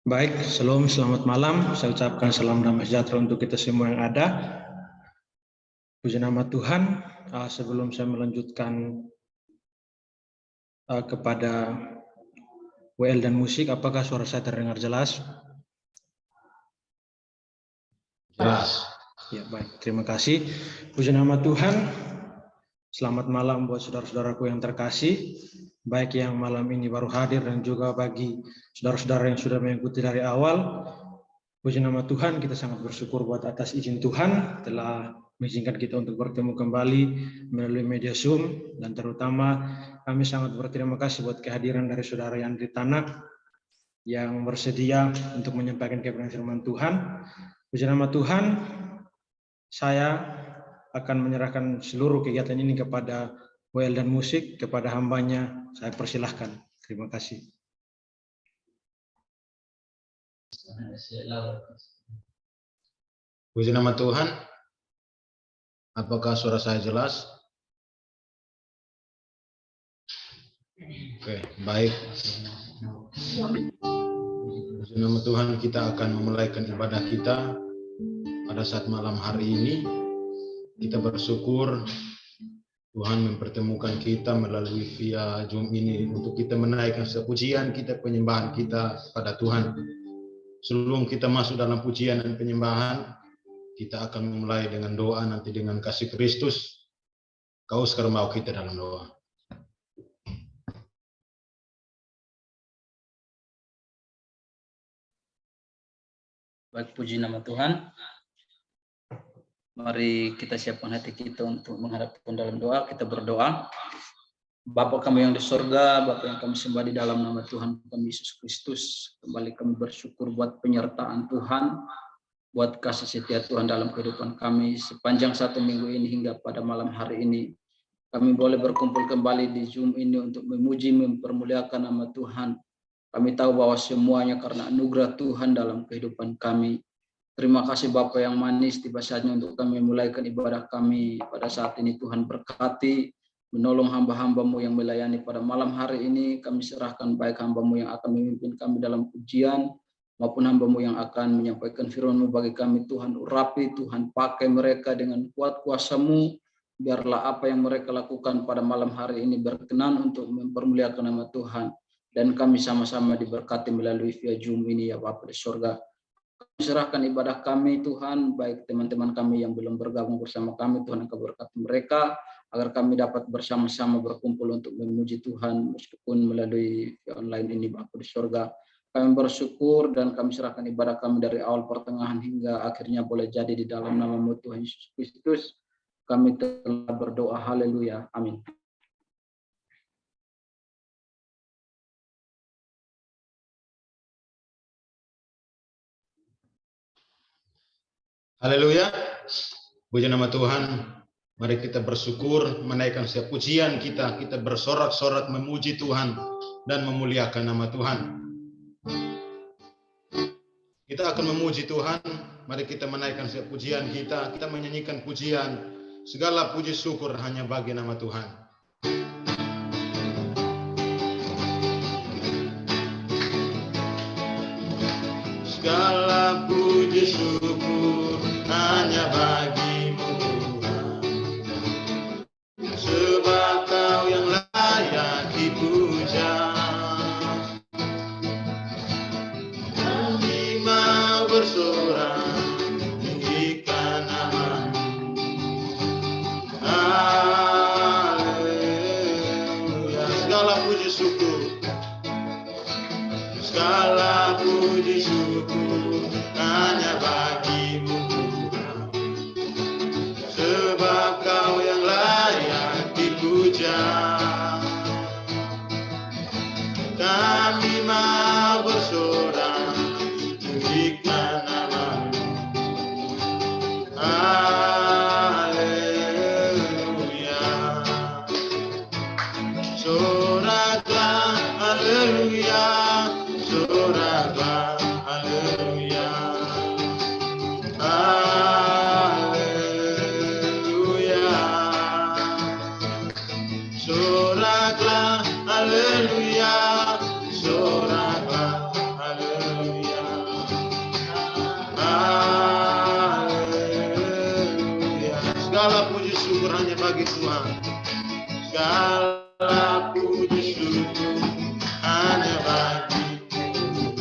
Baik, selamat malam. Saya ucapkan salam damai sejahtera untuk kita semua yang ada. Puji nama Tuhan. Sebelum saya melanjutkan kepada WL dan musik, apakah suara saya terdengar jelas? Jelas. Ya, baik. Terima kasih. Puji nama Tuhan. Selamat malam buat saudara-saudaraku yang terkasih, baik yang malam ini baru hadir dan juga bagi saudara-saudara yang sudah mengikuti dari awal. Puji nama Tuhan, kita sangat bersyukur buat atas izin Tuhan telah mengizinkan kita untuk bertemu kembali melalui media Zoom, dan terutama kami sangat berterima kasih buat kehadiran dari saudara Yandri Tanak yang bersedia untuk menyampaikan kebenaran firman Tuhan. Puji nama Tuhan, saya akan menyerahkan seluruh kegiatan ini kepada WL dan musik, kepada hambanya saya persilahkan. Terima kasih. Puji nama Tuhan. Apakah suara saya jelas? Oke, baik. Puji nama Tuhan, kita akan memulaikan ibadah kita pada saat malam hari ini. Kita bersyukur Tuhan mempertemukan kita melalui via Zoom ini untuk kita menaikkan pujian kita, penyembahan kita pada Tuhan. Sebelum kita masuk dalam pujian dan penyembahan, kita akan memulai dengan doa nanti dengan kasih Kristus. Kau sekarang mau kita dalam doa. Baik, puji nama Tuhan. Mari kita siapkan hati kita untuk menghadapkan dalam doa. Kita berdoa. Bapa kami yang di surga, Bapa yang kami sembah di dalam nama Tuhan kami Yesus Kristus. Kembali kami bersyukur buat penyertaan Tuhan, buat kasih setia Tuhan dalam kehidupan kami sepanjang satu minggu ini hingga pada malam hari ini. Kami boleh berkumpul kembali di Zoom ini untuk memuji, mempermuliakan nama Tuhan. Kami tahu bahwa semuanya karena anugerah Tuhan dalam kehidupan kami. Terima kasih Bapa yang manis, tiba saatnya untuk kami memulaikan ibadah kami pada saat ini. Tuhan berkati, menolong hamba-hamba-Mu yang melayani pada malam hari ini. Kami serahkan baik hamba-Mu yang akan memimpin kami dalam pujian, maupun hamba-Mu yang akan menyampaikan firman-Mu bagi kami. Tuhan urapi, Tuhan pakai mereka dengan kuat kuasa-Mu. Biarlah apa yang mereka lakukan pada malam hari ini berkenan untuk mempermuliakan nama Tuhan. Dan kami sama-sama diberkati melalui via Zoom ini ya Bapa di surga. Kami serahkan ibadah kami Tuhan, baik teman-teman kami yang belum bergabung bersama kami, Tuhan Engkau berkati mereka, agar kami dapat bersama-sama berkumpul untuk memuji Tuhan, meskipun melalui via online ini Bapa di surga. Kami bersyukur dan kami serahkan ibadah kami dari awal pertengahan hingga akhirnya boleh jadi di dalam nama-Mu Tuhan Yesus Kristus. Kami telah berdoa, haleluya, amin. Haleluya. Puji nama Tuhan. Mari kita bersyukur, menaikkan setiap pujian kita. Kita bersorak-sorak memuji Tuhan dan memuliakan nama Tuhan. Kita akan memuji Tuhan. Mari kita menaikkan setiap pujian kita. Kita menyanyikan pujian. Segala puji syukur hanya bagi nama Tuhan. Segala puji syukur hanya bagi-Mu Tuhan, sebab Kau yang layak dipuja. Kami mau bersorak tinggikan nama-Mu. Haleluya. Segala puji syukur, segala puji syukur hanya bagi-Mu Tuhan, sebab Kau yang layak dipuja. Kami mau bersorak tinggikan nama-Mu. Haleluya. Soraklah, haleluya. Soraklah, haleluya. bagi Tuhan. Segala puji syukur hanya bagi-Mu,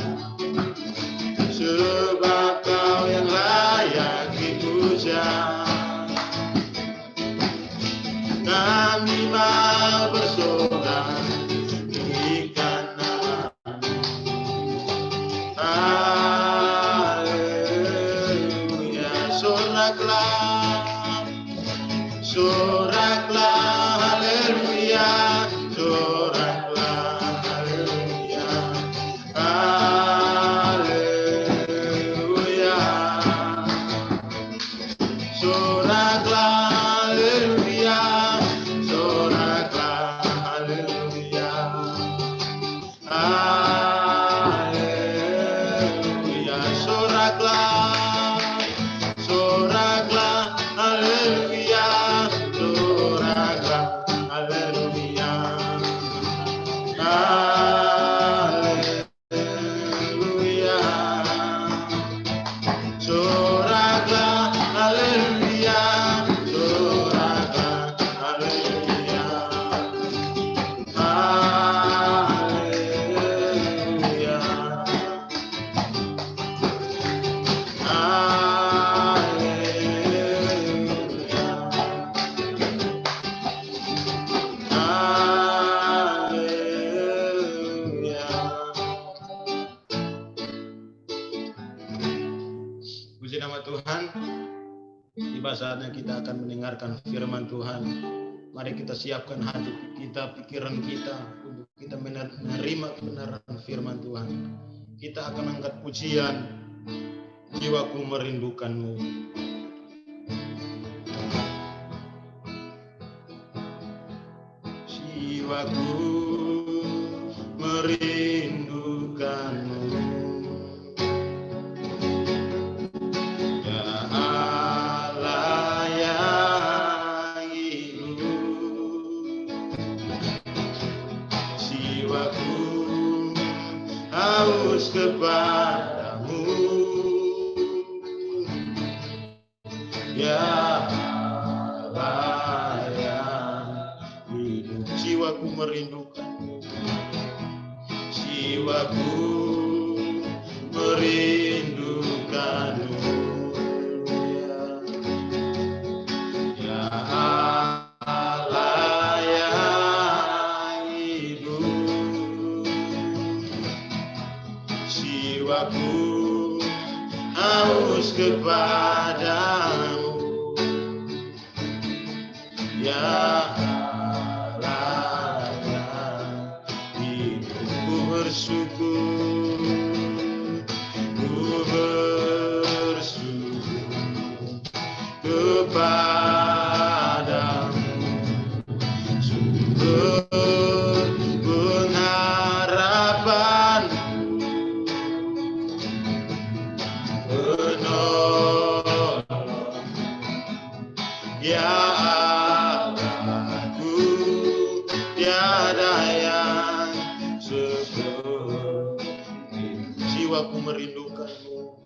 sebab Kau yang layak dipuja. Kami mau bersorak tinggikan nama-Mu. Haleluya. Soraklah, soraklah, haleluya. Soraklah, haleluya. Haleluya. Soraklah, haleluya. Soraklah, haleluya. Haleluya. Soraklah, soraklah, haleluya. Soraklah, haleluya. Haleluya. Soraklah, haleluya. Soraklah, haleluya. Haleluya. Haleluya. Puji nama Tuhan. Tiba saatnya kita akan mendengarkan firman Tuhan. Mari kita siapkan hati kita, pikiran kita untuk kita menerima kebenaran firman Tuhan. Kita akan angkat pujian, jiwaku merindukan-Mu. Jiwaku merindukan-Mu, ya Allah yang hidup. Jiwaku haus kepada-Mu, ya Allah yang hidup. Jiwaku merindukan-Mu, jiwaku merindukan-Mu, ya Allah yang hidup. Jiwaku haus kepada-Mu, ya Allah yang hidup. Ku bersyukur, ku bersyukur kepada-Mu, sumber pengharapanku, penolong, ya Allahku, tiada yang seperti. Jiwaku merindukan-Mu,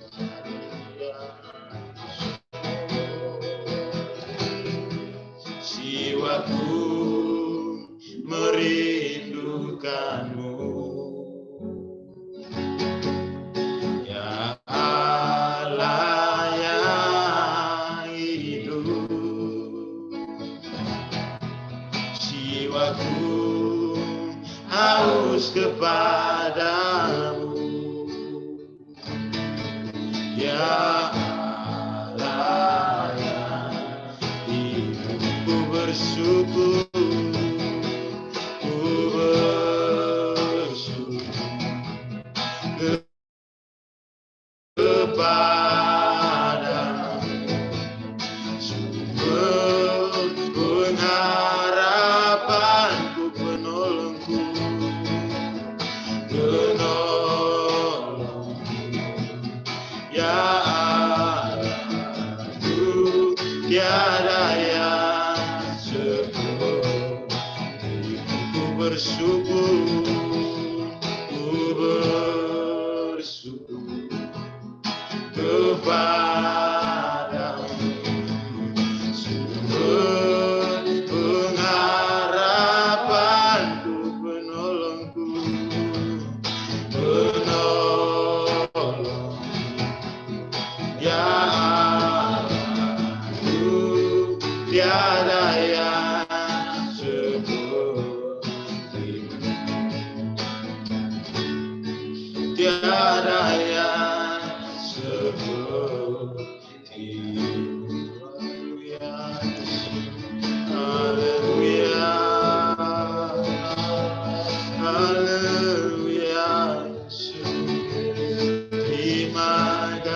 jiwaku merindukan-Mu, ya Allah yang hidup. Jiwaku haus kepada-Mu, ya Allah yang hidup. Ku bersyukur, ku bersyukur kepada-Mu, sumber pengharapanku, penolongku, penolongku, ya Allahku, tiada yang seperti. Ku bersyukur, ku bersyukur kepada-Mu, sumber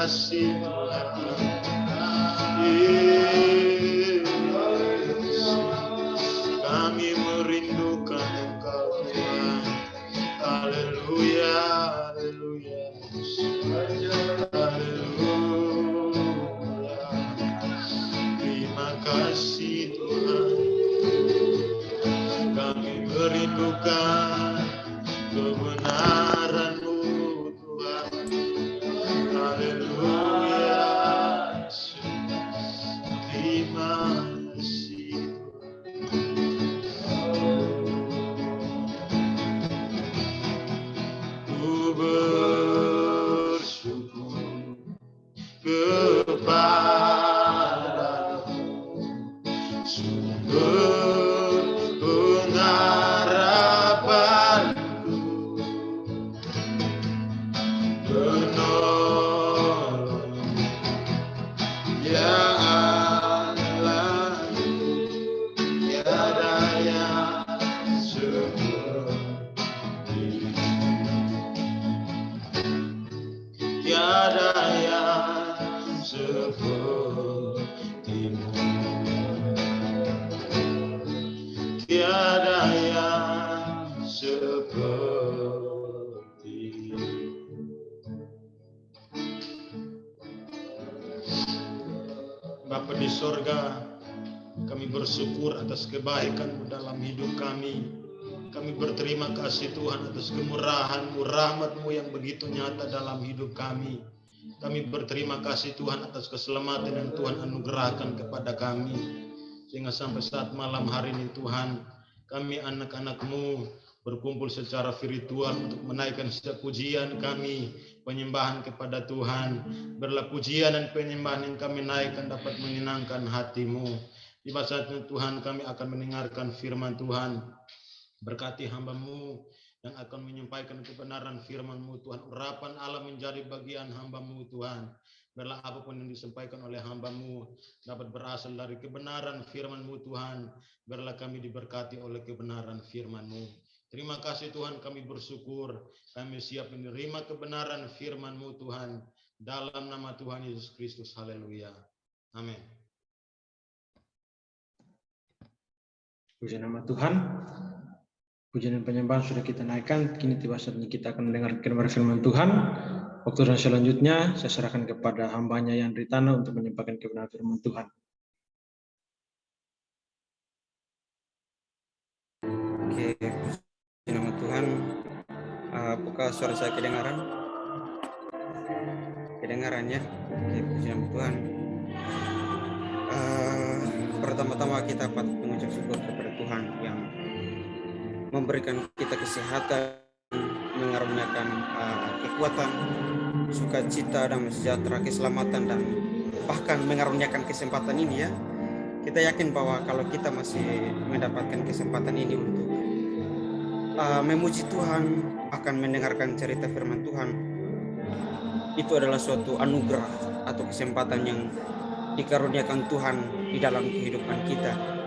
kasih Tuhan. Kami merindukan Engkau Tuhan. Haleluya, haleluya, haleluya. Terima kasih Tuhan. Kami merindukan kebenaran-Mu Tuhan. Haleluya. Terima kasih Tuhan. Ku bersyukur kepada-Mu, sumber pengharapanku, penolong ya Allah, tiada yang seperti, tiada yang seperti-Mu, tiada yang seperti. Bapa di sorga, kami bersyukur atas kebaikan-Mu dalam hidup kami. Kami berterima kasih Tuhan atas kemurahan-Mu, rahmat-Mu yang begitu nyata dalam hidup kami. Kami berterima kasih Tuhan atas keselamatan yang Tuhan anugerahkan kepada kami. Sehingga sampai saat malam hari ini Tuhan, kami anak-anak-Mu berkumpul secara virtual untuk menaikkan setiap pujian kami, penyembahan kepada Tuhan. Biarlah pujian dan penyembahan yang kami naikkan dapat menyenangkan hati-Mu. Di saatnya Tuhan kami akan mendengarkan firman Tuhan. Berkati hamba-Mu yang akan menyampaikan kebenaran firman-Mu Tuhan. Urapan Allah menjadi bagian hamba-Mu Tuhan. Biarlah apapun yang disampaikan oleh hamba-Mu dapat berasal dari kebenaran firman-Mu Tuhan. Biarlah kami diberkati oleh kebenaran firman-Mu. Terima kasih Tuhan, kami bersyukur. Kami siap menerima kebenaran firman-Mu Tuhan. Dalam nama Tuhan Yesus Kristus. Haleluya. Amin. Puji nama Tuhan. Pujian dan penyembahan sudah kita naikkan. Kini tiba saatnya kita akan mendengarkan firman Tuhan. Waktu dan selanjutnya saya serahkan kepada hambanya yang di tanah untuk menyampaikan kebenaran firman Tuhan. Oke, puji nama Tuhan. Apakah suara saya kedengaran? Kedengaran ya? Oke, puji nama Tuhan. Pertama-tama kita patut mengucap syukur kepada Tuhan yang memberikan kita kesehatan, mengaruniakan kekuatan, sukacita, dan sejahtera, keselamatan, dan bahkan mengaruniakan kesempatan ini ya. Kita yakin bahwa kalau kita masih mendapatkan kesempatan ini untuk memuji Tuhan, akan mendengarkan cerita firman Tuhan, itu adalah suatu anugerah atau kesempatan yang dikaruniakan Tuhan di dalam kehidupan kita.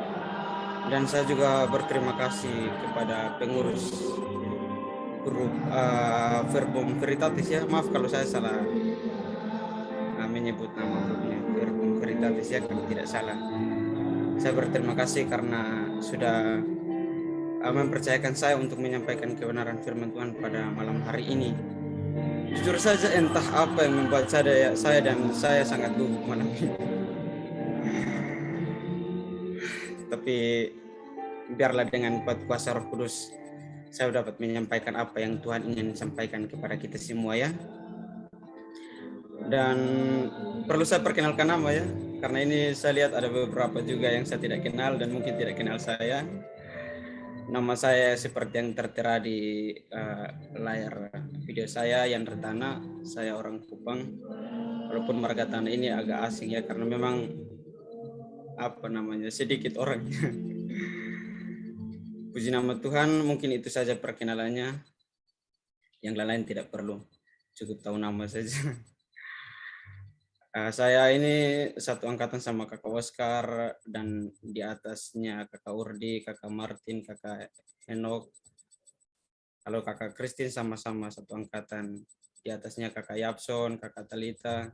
Dan saya juga berterima kasih kepada pengurus grup Verbum Veritatis ya. Maaf kalau saya salah menyebut nama grupnya, Verbum Veritatis ya, kalau tidak salah. Saya berterima kasih karena sudah mempercayakan saya untuk menyampaikan kebenaran firman Tuhan pada malam hari ini. Jujur saja entah apa yang membuat saya sangat gugup malam ini. Tapi biarlah dengan kuasa Roh Kudus saya dapat menyampaikan apa yang Tuhan ingin sampaikan kepada kita semua ya. Dan perlu saya perkenalkan nama ya, karena ini saya lihat ada beberapa juga yang saya tidak kenal dan mungkin tidak kenal saya. Nama saya seperti yang tertera di layar video saya, Yan Retana. Saya orang Kupang. Walaupun marga tanah ini agak asing ya, karena memang sedikit orangnya. Puji nama Tuhan, mungkin itu saja perkenalannya. Yang lain tidak perlu, cukup tahu nama saja. Saya ini satu angkatan sama kakak Oscar, dan di atasnya kakak Urdi, kakak Martin, kakak Henok. Kalau kakak Christine sama-sama satu angkatan. di atasnya Kakak Yapson, Kakak Talita.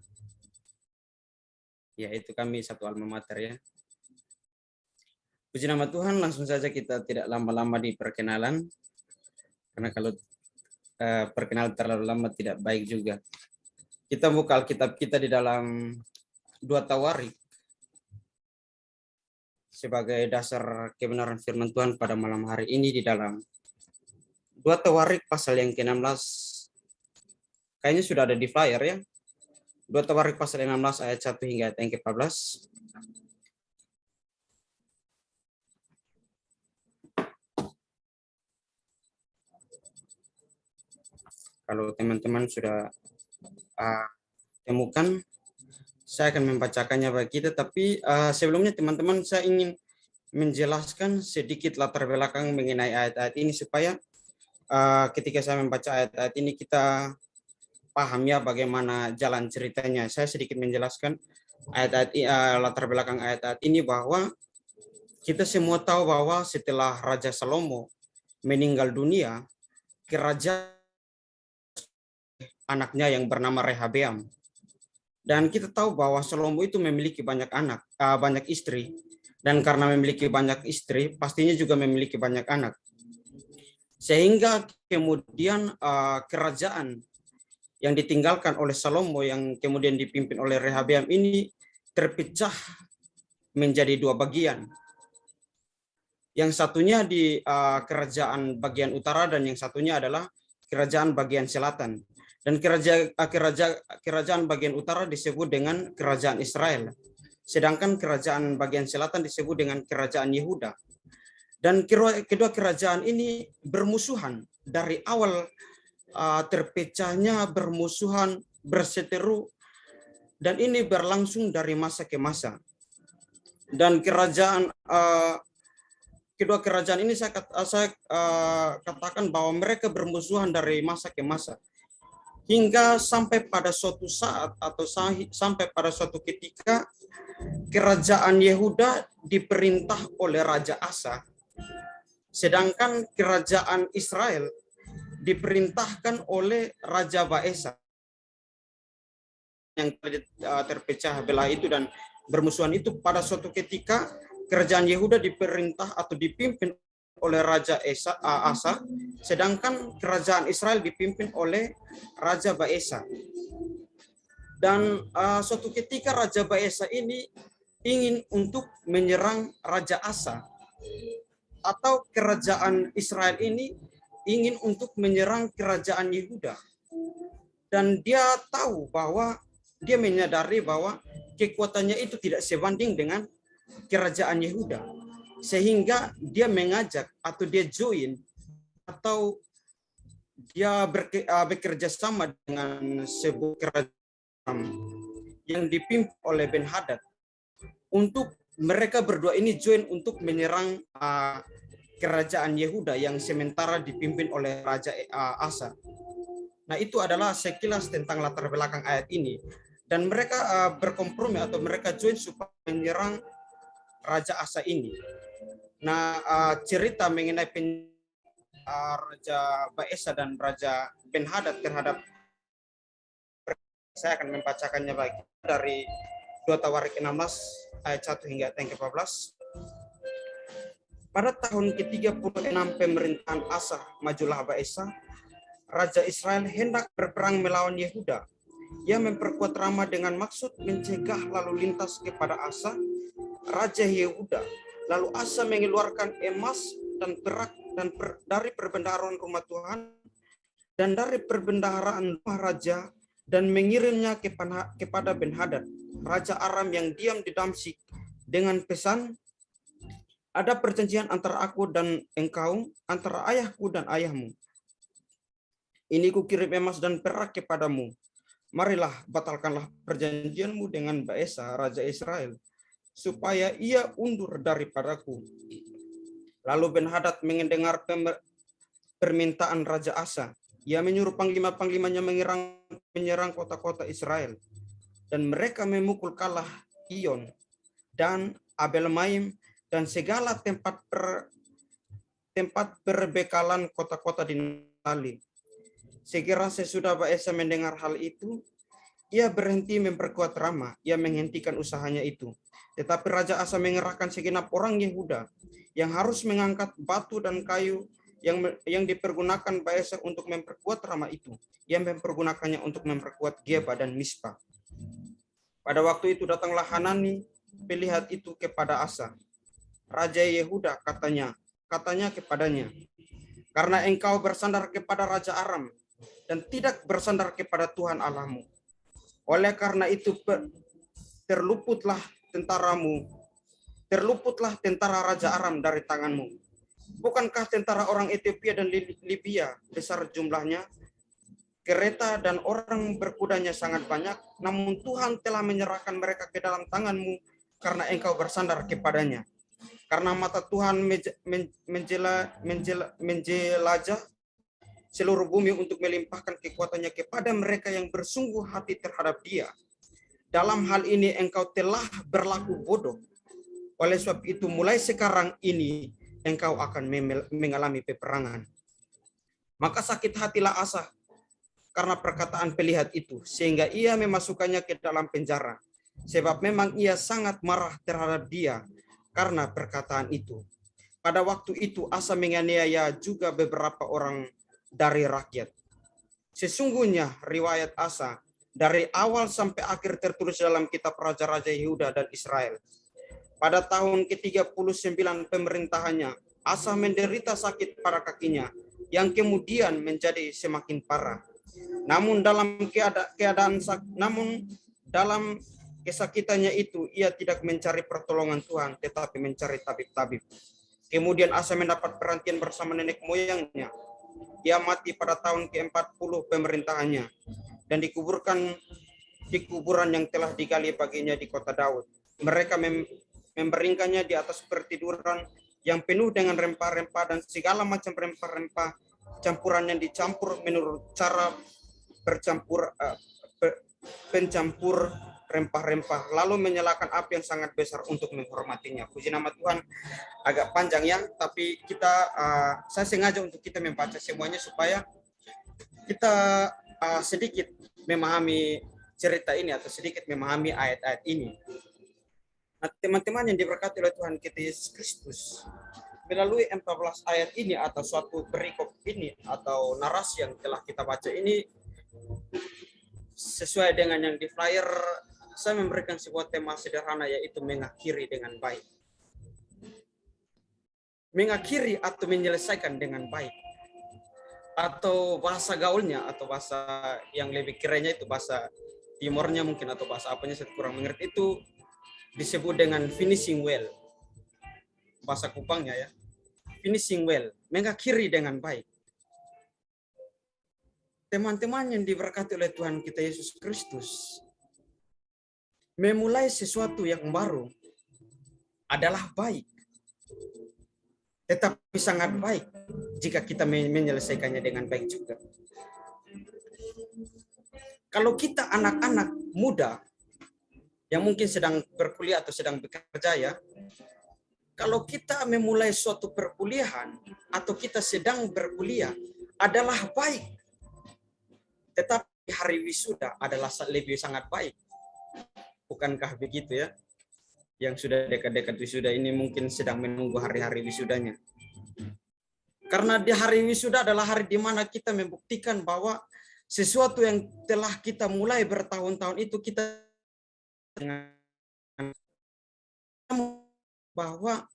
Ya, itu kami satu alma mater ya. Puji nama Tuhan, langsung saja kita tidak lama-lama di perkenalan. Karena kalau perkenalan terlalu lama tidak baik juga. Kita buka Alkitab kita di dalam 2 Tawarik sebagai dasar kebenaran firman Tuhan pada malam hari ini di dalam 2 Tawarik pasal yang ke-16. Kayaknya sudah ada di flyer ya. 2 Tawarik pasal 16 ayat 1 hingga ayat yang ke-14. Kalau teman-teman sudah temukan, saya akan membacakannya bagi kita. Tapi sebelumnya teman-teman, saya ingin menjelaskan sedikit latar belakang mengenai ayat-ayat ini supaya ketika saya membaca ayat-ayat ini kita paham ya bagaimana jalan ceritanya. Saya sedikit menjelaskan ayat-ayat latar belakang ayat-ayat ini, bahwa kita semua tahu bahwa setelah Raja Salomo meninggal dunia, kerajaan anaknya yang bernama Rehabeam. Dan kita tahu bahwa Salomo itu memiliki banyak anak, banyak istri. Dan karena memiliki banyak istri, pastinya juga memiliki banyak anak. Sehingga kemudian kerajaan yang ditinggalkan oleh Salomo yang kemudian dipimpin oleh Rehabeam ini terpecah menjadi 2 bagian. Yang satunya di kerajaan bagian utara dan yang satunya adalah kerajaan bagian selatan. Dan kerajaan bagian utara disebut dengan kerajaan Israel. Sedangkan kerajaan bagian selatan disebut dengan kerajaan Yehuda. Dan kedua kerajaan ini bermusuhan dari awal. Terpecahnya bermusuhan, berseteru, dan ini berlangsung dari masa ke masa. Dan kedua kerajaan ini saya katakan bahwa mereka bermusuhan dari masa ke masa, hingga sampai pada suatu saat atau sampai pada suatu ketika kerajaan Yehuda diperintah oleh Raja Asa, sedangkan kerajaan Israel diperintahkan oleh Raja Baesa yang terpecah belah itu dan bermusuhan itu. Pada suatu ketika kerajaan Yehuda diperintah atau dipimpin oleh Raja Asa, sedangkan kerajaan Israel dipimpin oleh Raja Baesa. Dan suatu ketika Raja Baesa ini ingin untuk menyerang Raja Asa, atau kerajaan Israel ini ingin untuk menyerang kerajaan Yehuda. Dan dia tahu bahwa, dia menyadari bahwa kekuatannya itu tidak sebanding dengan kerajaan Yehuda. Sehingga dia mengajak atau dia join atau dia bekerja sama dengan sebuah kerajaan yang dipimpin oleh Ben-Hadad. Untuk mereka berdua ini join untuk menyerang kerajaan Yehuda yang sementara dipimpin oleh Raja Asa. Nah, itu adalah sekilas tentang latar belakang ayat ini. Dan mereka berkompromi atau mereka join supaya menyerang Raja Asa ini. Nah, cerita mengenai Raja Baesa dan Raja Ben-Hadad terhadap, saya akan membacakannya bagi dari 2 Tawarik 16 ayat 1 hingga ayat 14. Pada tahun ke-36 pemerintahan Asa, majulah Baesa, Raja Israel hendak berperang melawan Yehuda. Ia memperkuat Rama dengan maksud mencegah lalu lintas kepada Asa, Raja Yehuda. Lalu Asa mengeluarkan emas dan perak dari perbendaharaan rumah Tuhan dan dari perbendaharaan rumah raja, dan mengirimnya kepada Ben-Hadad, Raja Aram yang diam di Damsyik, dengan pesan, ada perjanjian antara aku dan engkau, antara ayahku dan ayahmu. Ini kukirim emas dan perak kepadamu. Marilah batalkanlah perjanjianmu dengan Baesa, Raja Israel, supaya ia undur daripadaku. Lalu Ben-Hadad mendengar permintaan Raja Asa. Ia menyuruh panglima-panglimanya menyerang kota-kota Israel. Dan mereka memukul kalah Iyon dan Abel-Maim dan segala tempat perbekalan kota-kota di Naftali. Sekira sesudah Baesa mendengar hal itu, ia berhenti memperkuat Rama, ia menghentikan usahanya itu. Tetapi Raja Asa mengerahkan segenap orang Yehuda yang harus mengangkat batu dan kayu yang dipergunakan Baesa untuk memperkuat Rama itu. Ia mempergunakannya untuk memperkuat Geba dan Mispa. Pada waktu itu datanglah Hanani, pelihat itu kepada Asa. Raja Yehuda katanya kepadanya, karena engkau bersandar kepada Raja Aram dan tidak bersandar kepada Tuhan Allahmu. Oleh karena itu terluputlah tentara Raja Aram dari tanganmu. Bukankah tentara orang Ethiopia dan Libya besar jumlahnya? Kereta dan orang berkudanya sangat banyak, namun Tuhan telah menyerahkan mereka ke dalam tanganmu karena engkau bersandar kepadanya. Karena mata Tuhan menjelajah seluruh bumi untuk melimpahkan kekuatannya kepada mereka yang bersungguh hati terhadap Dia. Dalam hal ini engkau telah berlaku bodoh. Oleh sebab itu mulai sekarang ini engkau akan mengalami peperangan. Maka sakit hatilah Asa karena perkataan pelihat itu, sehingga ia memasukkannya ke dalam penjara. Sebab memang ia sangat marah terhadap dia karena perkataan itu. Pada waktu itu Asa menganiaya juga beberapa orang dari rakyat. Sesungguhnya riwayat Asa dari awal sampai akhir tertulis dalam kitab Raja-Raja Yehuda dan Israel. Pada tahun ke-39 pemerintahannya, Asa menderita sakit pada kakinya, yang kemudian menjadi semakin parah. Namun dalam kesakitannya itu, ia tidak mencari pertolongan Tuhan, tetapi mencari tabib-tabib. Kemudian Asa mendapat perhentian bersama nenek moyangnya. Ia mati pada tahun ke-40 pemerintahannya, dan dikuburkan di kuburan yang telah digali baginya di kota Daud. Mereka memberingkannya di atas pertiduran yang penuh dengan rempah-rempah dan segala macam rempah-rempah campuran yang dicampur menurut cara pencampur rempah-rempah, lalu menyalakan api yang sangat besar untuk menghormatinya. Puji nama Tuhan. Agak panjang ya, tapi saya sengaja untuk kita membaca semuanya supaya kita sedikit memahami cerita ini atau sedikit memahami ayat-ayat ini. Nah, teman-teman yang diberkati oleh Tuhan kita Yesus Kristus, melalui 14 ayat ini atau suatu perikop ini atau narasi yang telah kita baca ini, sesuai dengan yang di flyer, saya memberikan sebuah tema sederhana, yaitu mengakhiri dengan baik. Mengakhiri atau menyelesaikan dengan baik. Atau bahasa gaulnya, atau bahasa yang lebih kerennya itu bahasa Timornya mungkin, atau bahasa apanya saya kurang mengerti, itu disebut dengan finishing well. Bahasa Kupangnya ya. Finishing well, mengakhiri dengan baik. Teman-teman yang diberkati oleh Tuhan kita Yesus Kristus, memulai sesuatu yang baru adalah baik. Tetapi sangat baik jika kita menyelesaikannya dengan baik juga. Kalau kita anak-anak muda yang mungkin sedang berkuliah atau sedang bekerja ya, kalau kita memulai suatu perkuliahan atau kita sedang berkuliah adalah baik. Tetapi hari wisuda adalah lebih sangat baik. Bukankah begitu ya? Yang sudah dekat-dekat wisuda ini mungkin sedang menunggu hari-hari wisudanya. Karena di hari wisuda adalah hari di mana kita membuktikan bahwa sesuatu yang telah kita mulai bertahun-tahun itu kita bahwa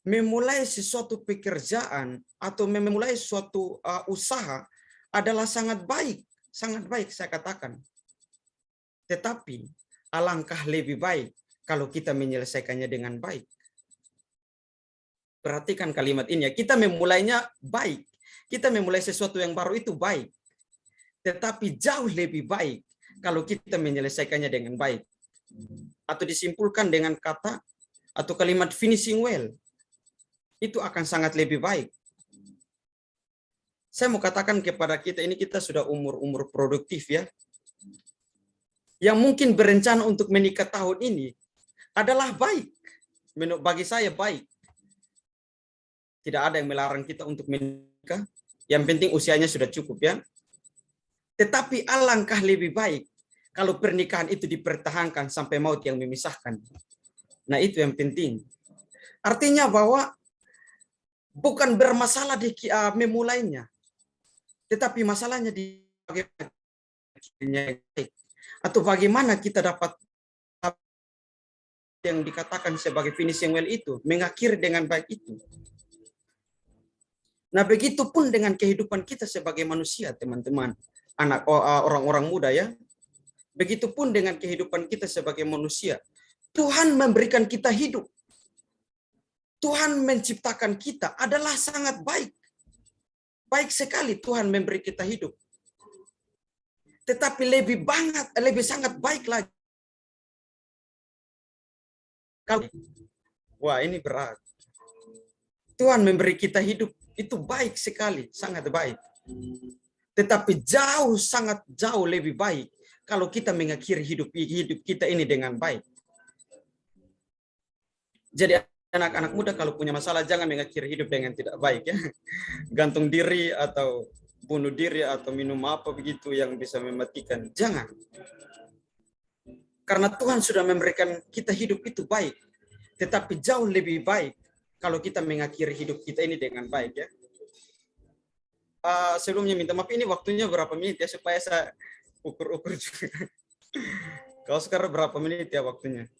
memulai sesuatu pekerjaan atau memulai suatu usaha adalah sangat baik saya katakan. Tetapi alangkah lebih baik kalau kita menyelesaikannya dengan baik. Perhatikan kalimat ini ya, kita memulainya baik. Kita memulai sesuatu yang baru itu baik. Tetapi jauh lebih baik kalau kita menyelesaikannya dengan baik. Atau disimpulkan dengan kata atau kalimat finishing well. Itu akan sangat lebih baik. Saya mau katakan kepada kita, ini kita sudah umur produktif ya. Yang mungkin berencana untuk menikah tahun ini adalah baik. Bagi saya baik. Tidak ada yang melarang kita untuk menikah. Yang penting usianya sudah cukup ya. Tetapi alangkah lebih baik kalau pernikahan itu dipertahankan sampai maut yang memisahkan. Nah, itu yang penting. Artinya bahwa bukan bermasalah di memulainya, tetapi masalahnya di bagaimana atau bagaimana kita dapat yang dikatakan sebagai finishing well itu, mengakhiri dengan baik itu. Nah, begitupun dengan kehidupan kita sebagai manusia, teman-teman, orang-orang muda ya. Begitupun dengan kehidupan kita sebagai manusia. Tuhan memberikan kita hidup. Tuhan menciptakan kita adalah sangat baik. Baik sekali Tuhan memberi kita hidup. Tetapi lebih sangat baik lagi. Wah, ini berat. Tuhan memberi kita hidup itu baik sekali, sangat baik. Tetapi sangat jauh lebih baik kalau kita mengakhiri hidup kita ini dengan baik. Jadi anak-anak muda kalau punya masalah jangan mengakhiri hidup dengan tidak baik ya. Gantung diri atau bunuh diri atau minum apa begitu yang bisa mematikan. Jangan. Karena Tuhan sudah memberikan kita hidup itu baik. Tetapi jauh lebih baik kalau kita mengakhiri hidup kita ini dengan baik ya. Sebelumnya minta maaf, ini waktunya berapa menit ya supaya saya ukur-ukur juga. Kalau sekarang berapa menit ya waktunya?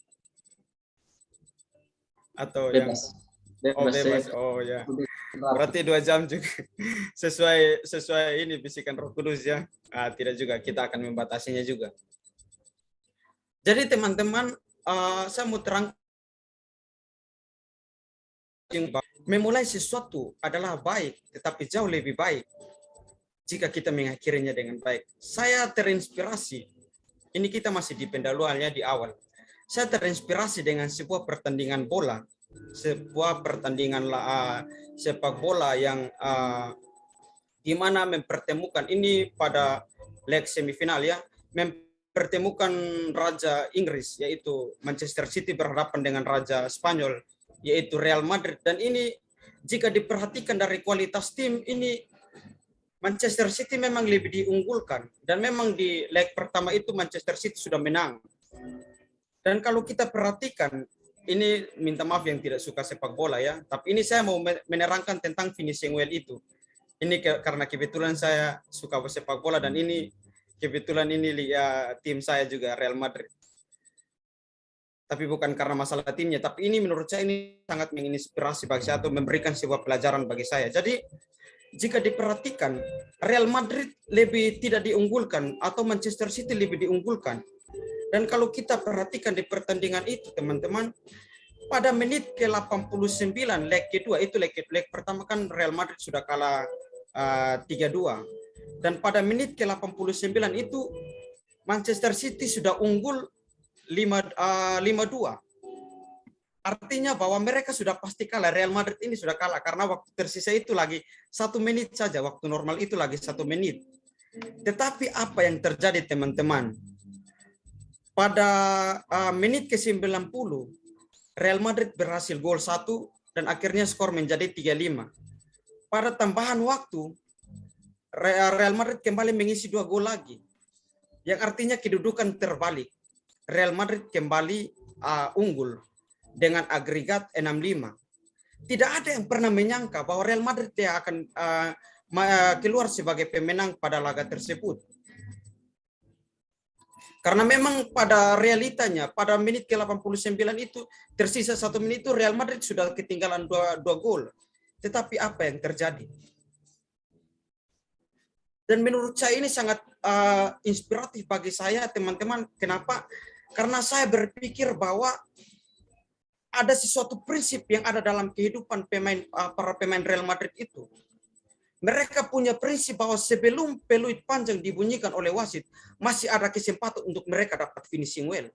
Atau Bebas. bebas. Oh ya. Berarti 2 jam juga. Sesuai ini bisikan Roh Kudus ya. Tidak juga, kita akan membatasinya juga. Jadi teman-teman, saya mau terang memulai sesuatu adalah baik, tetapi jauh lebih baik jika kita mengakhirinya dengan baik. Saya terinspirasi, ini kita masih di pendahuluannya di awal. Saya terinspirasi dengan sebuah pertandingan bola, sebuah pertandingan sepak bola yang di mana mempertemukan ini pada leg semifinal ya, mempertemukan Raja Inggris yaitu Manchester City berhadapan dengan Raja Spanyol yaitu Real Madrid. Dan ini jika diperhatikan dari kualitas tim ini Manchester City memang lebih diunggulkan dan memang di leg pertama itu Manchester City sudah menang. Dan kalau kita perhatikan ini, minta maaf yang tidak suka sepak bola ya, tapi ini saya mau menerangkan tentang finishing well itu. Ini karena kebetulan saya suka sepak bola dan ini kebetulan ini ya, tim saya juga Real Madrid. Tapi bukan karena masalah timnya, tapi ini menurut saya ini sangat menginspirasi bagi saya atau memberikan sebuah pelajaran bagi saya. Jadi jika diperhatikan Real Madrid lebih tidak diunggulkan atau Manchester City lebih diunggulkan. Dan kalau kita perhatikan di pertandingan itu teman-teman, pada menit ke-89 leg kedua itu leg pertama kan Real Madrid sudah kalah 3-2. Dan pada menit ke-89 itu Manchester City sudah unggul 5-2. Artinya bahwa mereka sudah pasti kalah. Real Madrid ini sudah kalah karena waktu tersisa itu lagi 1 menit saja. Waktu normal itu lagi 1 menit. Tetapi apa yang terjadi teman-teman? Pada menit ke-90 Real Madrid berhasil gol 1 dan akhirnya skor menjadi 3-5. Pada tambahan waktu Real Madrid kembali mengisi 2 gol lagi. Yang artinya kedudukan terbalik. Real Madrid kembali unggul dengan agregat 6-5. Tidak ada yang pernah menyangka bahwa Real Madrid akan keluar sebagai pemenang pada laga tersebut. Karena memang pada realitanya, pada menit ke-89 itu, tersisa 1 menit itu Real Madrid sudah ketinggalan 2 gol. Tetapi apa yang terjadi? Dan menurut saya ini sangat inspiratif bagi saya, teman-teman. Kenapa? Karena saya berpikir bahwa ada sesuatu prinsip yang ada dalam kehidupan para pemain Real Madrid itu. Mereka punya prinsip bahwa sebelum peluit panjang dibunyikan oleh wasit, masih ada kesempatan untuk mereka dapat finishing well.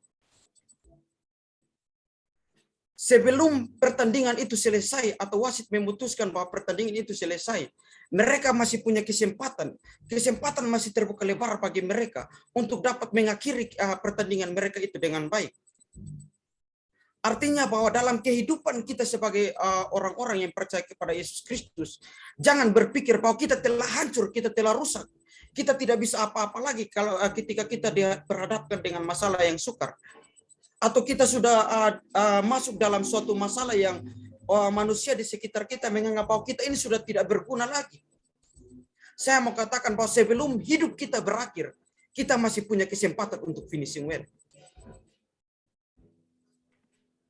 Sebelum pertandingan itu selesai atau wasit memutuskan bahwa pertandingan itu selesai, mereka masih punya kesempatan. Kesempatan masih terbuka lebar bagi mereka untuk dapat mengakhiri pertandingan mereka itu dengan baik. Artinya bahwa dalam kehidupan kita sebagai orang-orang yang percaya kepada Yesus Kristus, jangan berpikir bahwa kita telah hancur, kita telah rusak. Kita tidak bisa apa-apa lagi kalau ketika kita berhadapkan dengan masalah yang sukar. Atau kita sudah masuk dalam suatu masalah yang manusia di sekitar kita menganggap bahwa kita ini sudah tidak berguna lagi. Saya mau katakan bahwa sebelum hidup kita berakhir, kita masih punya kesempatan untuk finishing well.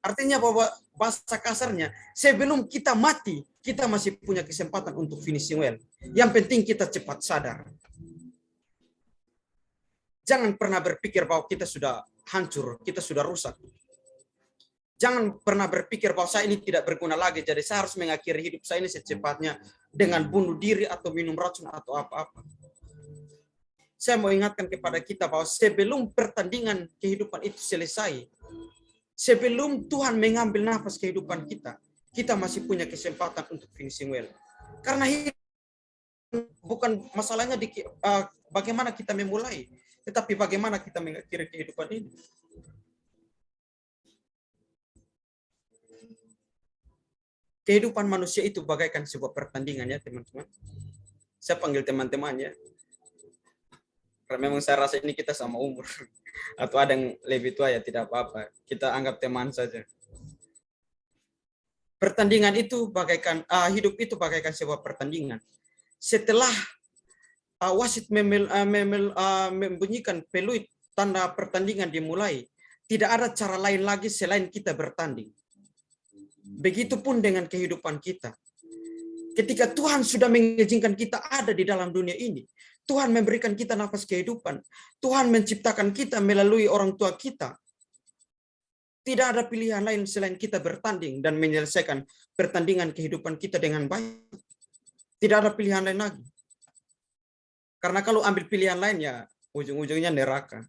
Artinya bahwa bahasa kasarnya, sebelum kita mati, kita masih punya kesempatan untuk finishing well. Yang penting kita cepat sadar. Jangan pernah berpikir bahwa kita sudah hancur, kita sudah rusak. Jangan pernah berpikir bahwa saya ini tidak berguna lagi, jadi saya harus mengakhiri hidup saya ini secepatnya dengan bunuh diri atau minum racun atau apa-apa. Saya mau ingatkan kepada kita bahwa sebelum pertandingan kehidupan itu selesai, sebelum Tuhan mengambil nafas kehidupan kita, kita masih punya kesempatan untuk finishing well. Karena hidup bukan masalahnya di bagaimana kita memulai, tetapi bagaimana kita mengakhiri kehidupan ini. Kehidupan manusia itu bagaikan sebuah pertandingan ya teman-teman. Saya panggil teman-teman ya. Karena memang saya rasa ini kita sama umur. Atau ada yang lebih tua ya tidak apa-apa. Kita anggap teman saja. Pertandingan itu bagaikan, hidup itu bagaikan sebuah pertandingan. Setelah wasit membunyikan peluit tanda pertandingan dimulai, tidak ada cara lain lagi selain kita bertanding. Begitupun dengan kehidupan kita. Ketika Tuhan sudah mengizinkan kita ada di dalam dunia ini, Tuhan memberikan kita nafas kehidupan, Tuhan menciptakan kita melalui orang tua kita. Tidak ada pilihan lain selain kita bertanding dan menyelesaikan pertandingan kehidupan kita dengan baik. Tidak ada pilihan lain lagi. Karena kalau ambil pilihan lain ya ujung-ujungnya neraka.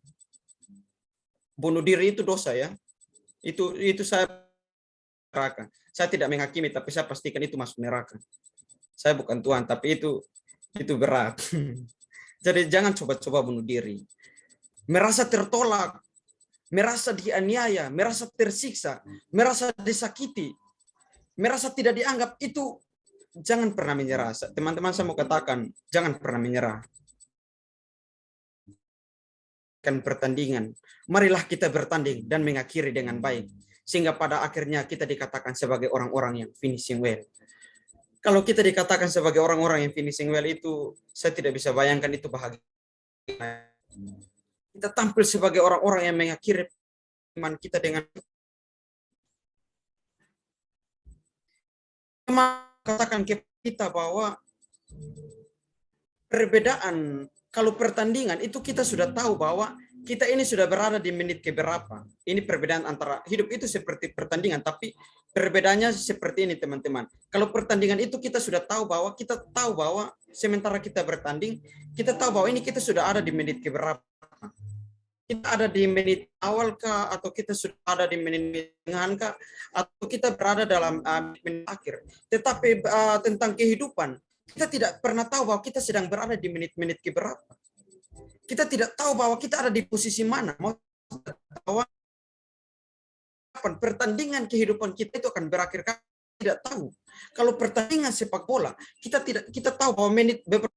Bunuh diri itu dosa ya. Itu saya neraka. Saya tidak menghakimi, tapi saya pastikan itu masuk neraka. Saya bukan Tuhan, tapi itu berat. Jadi jangan coba-coba bunuh diri. Merasa tertolak, merasa dianiaya, merasa tersiksa, merasa disakiti, merasa tidak dianggap, itu jangan pernah menyerah. Teman-teman saya mau katakan, jangan pernah menyerah. Kan pertandingan. Marilah kita bertanding dan mengakhiri dengan baik. Sehingga pada akhirnya kita dikatakan sebagai orang-orang yang finishing well. Kalau kita dikatakan sebagai orang-orang yang finishing well itu, saya tidak bisa bayangkan itu bahagia. Kita tampil sebagai orang-orang yang mengakhiri iman kita dengan katakan ke kita bahwa perbedaan, kalau pertandingan itu kita sudah tahu bahwa kita ini sudah berada di menit keberapa. Ini perbedaan antara hidup itu seperti pertandingan, tapi perbedaannya seperti ini teman-teman. Kalau pertandingan itu kita sudah tahu bahwa sementara kita bertanding, kita tahu bahwa ini kita sudah ada di menit keberapa. Kita ada di menit awal kah, atau kita sudah ada di menit tengah kah, atau kita berada dalam menit akhir. Tetapi tentang kehidupan, kita tidak pernah tahu bahwa kita sedang berada di menit-menit keberapa. Kita tidak tahu bahwa kita ada di posisi mana. Bahwa pertandingan kehidupan kita itu akan berakhir, tidak tahu. Kalau pertandingan sepak bola, kita tahu bahwa menit beberapa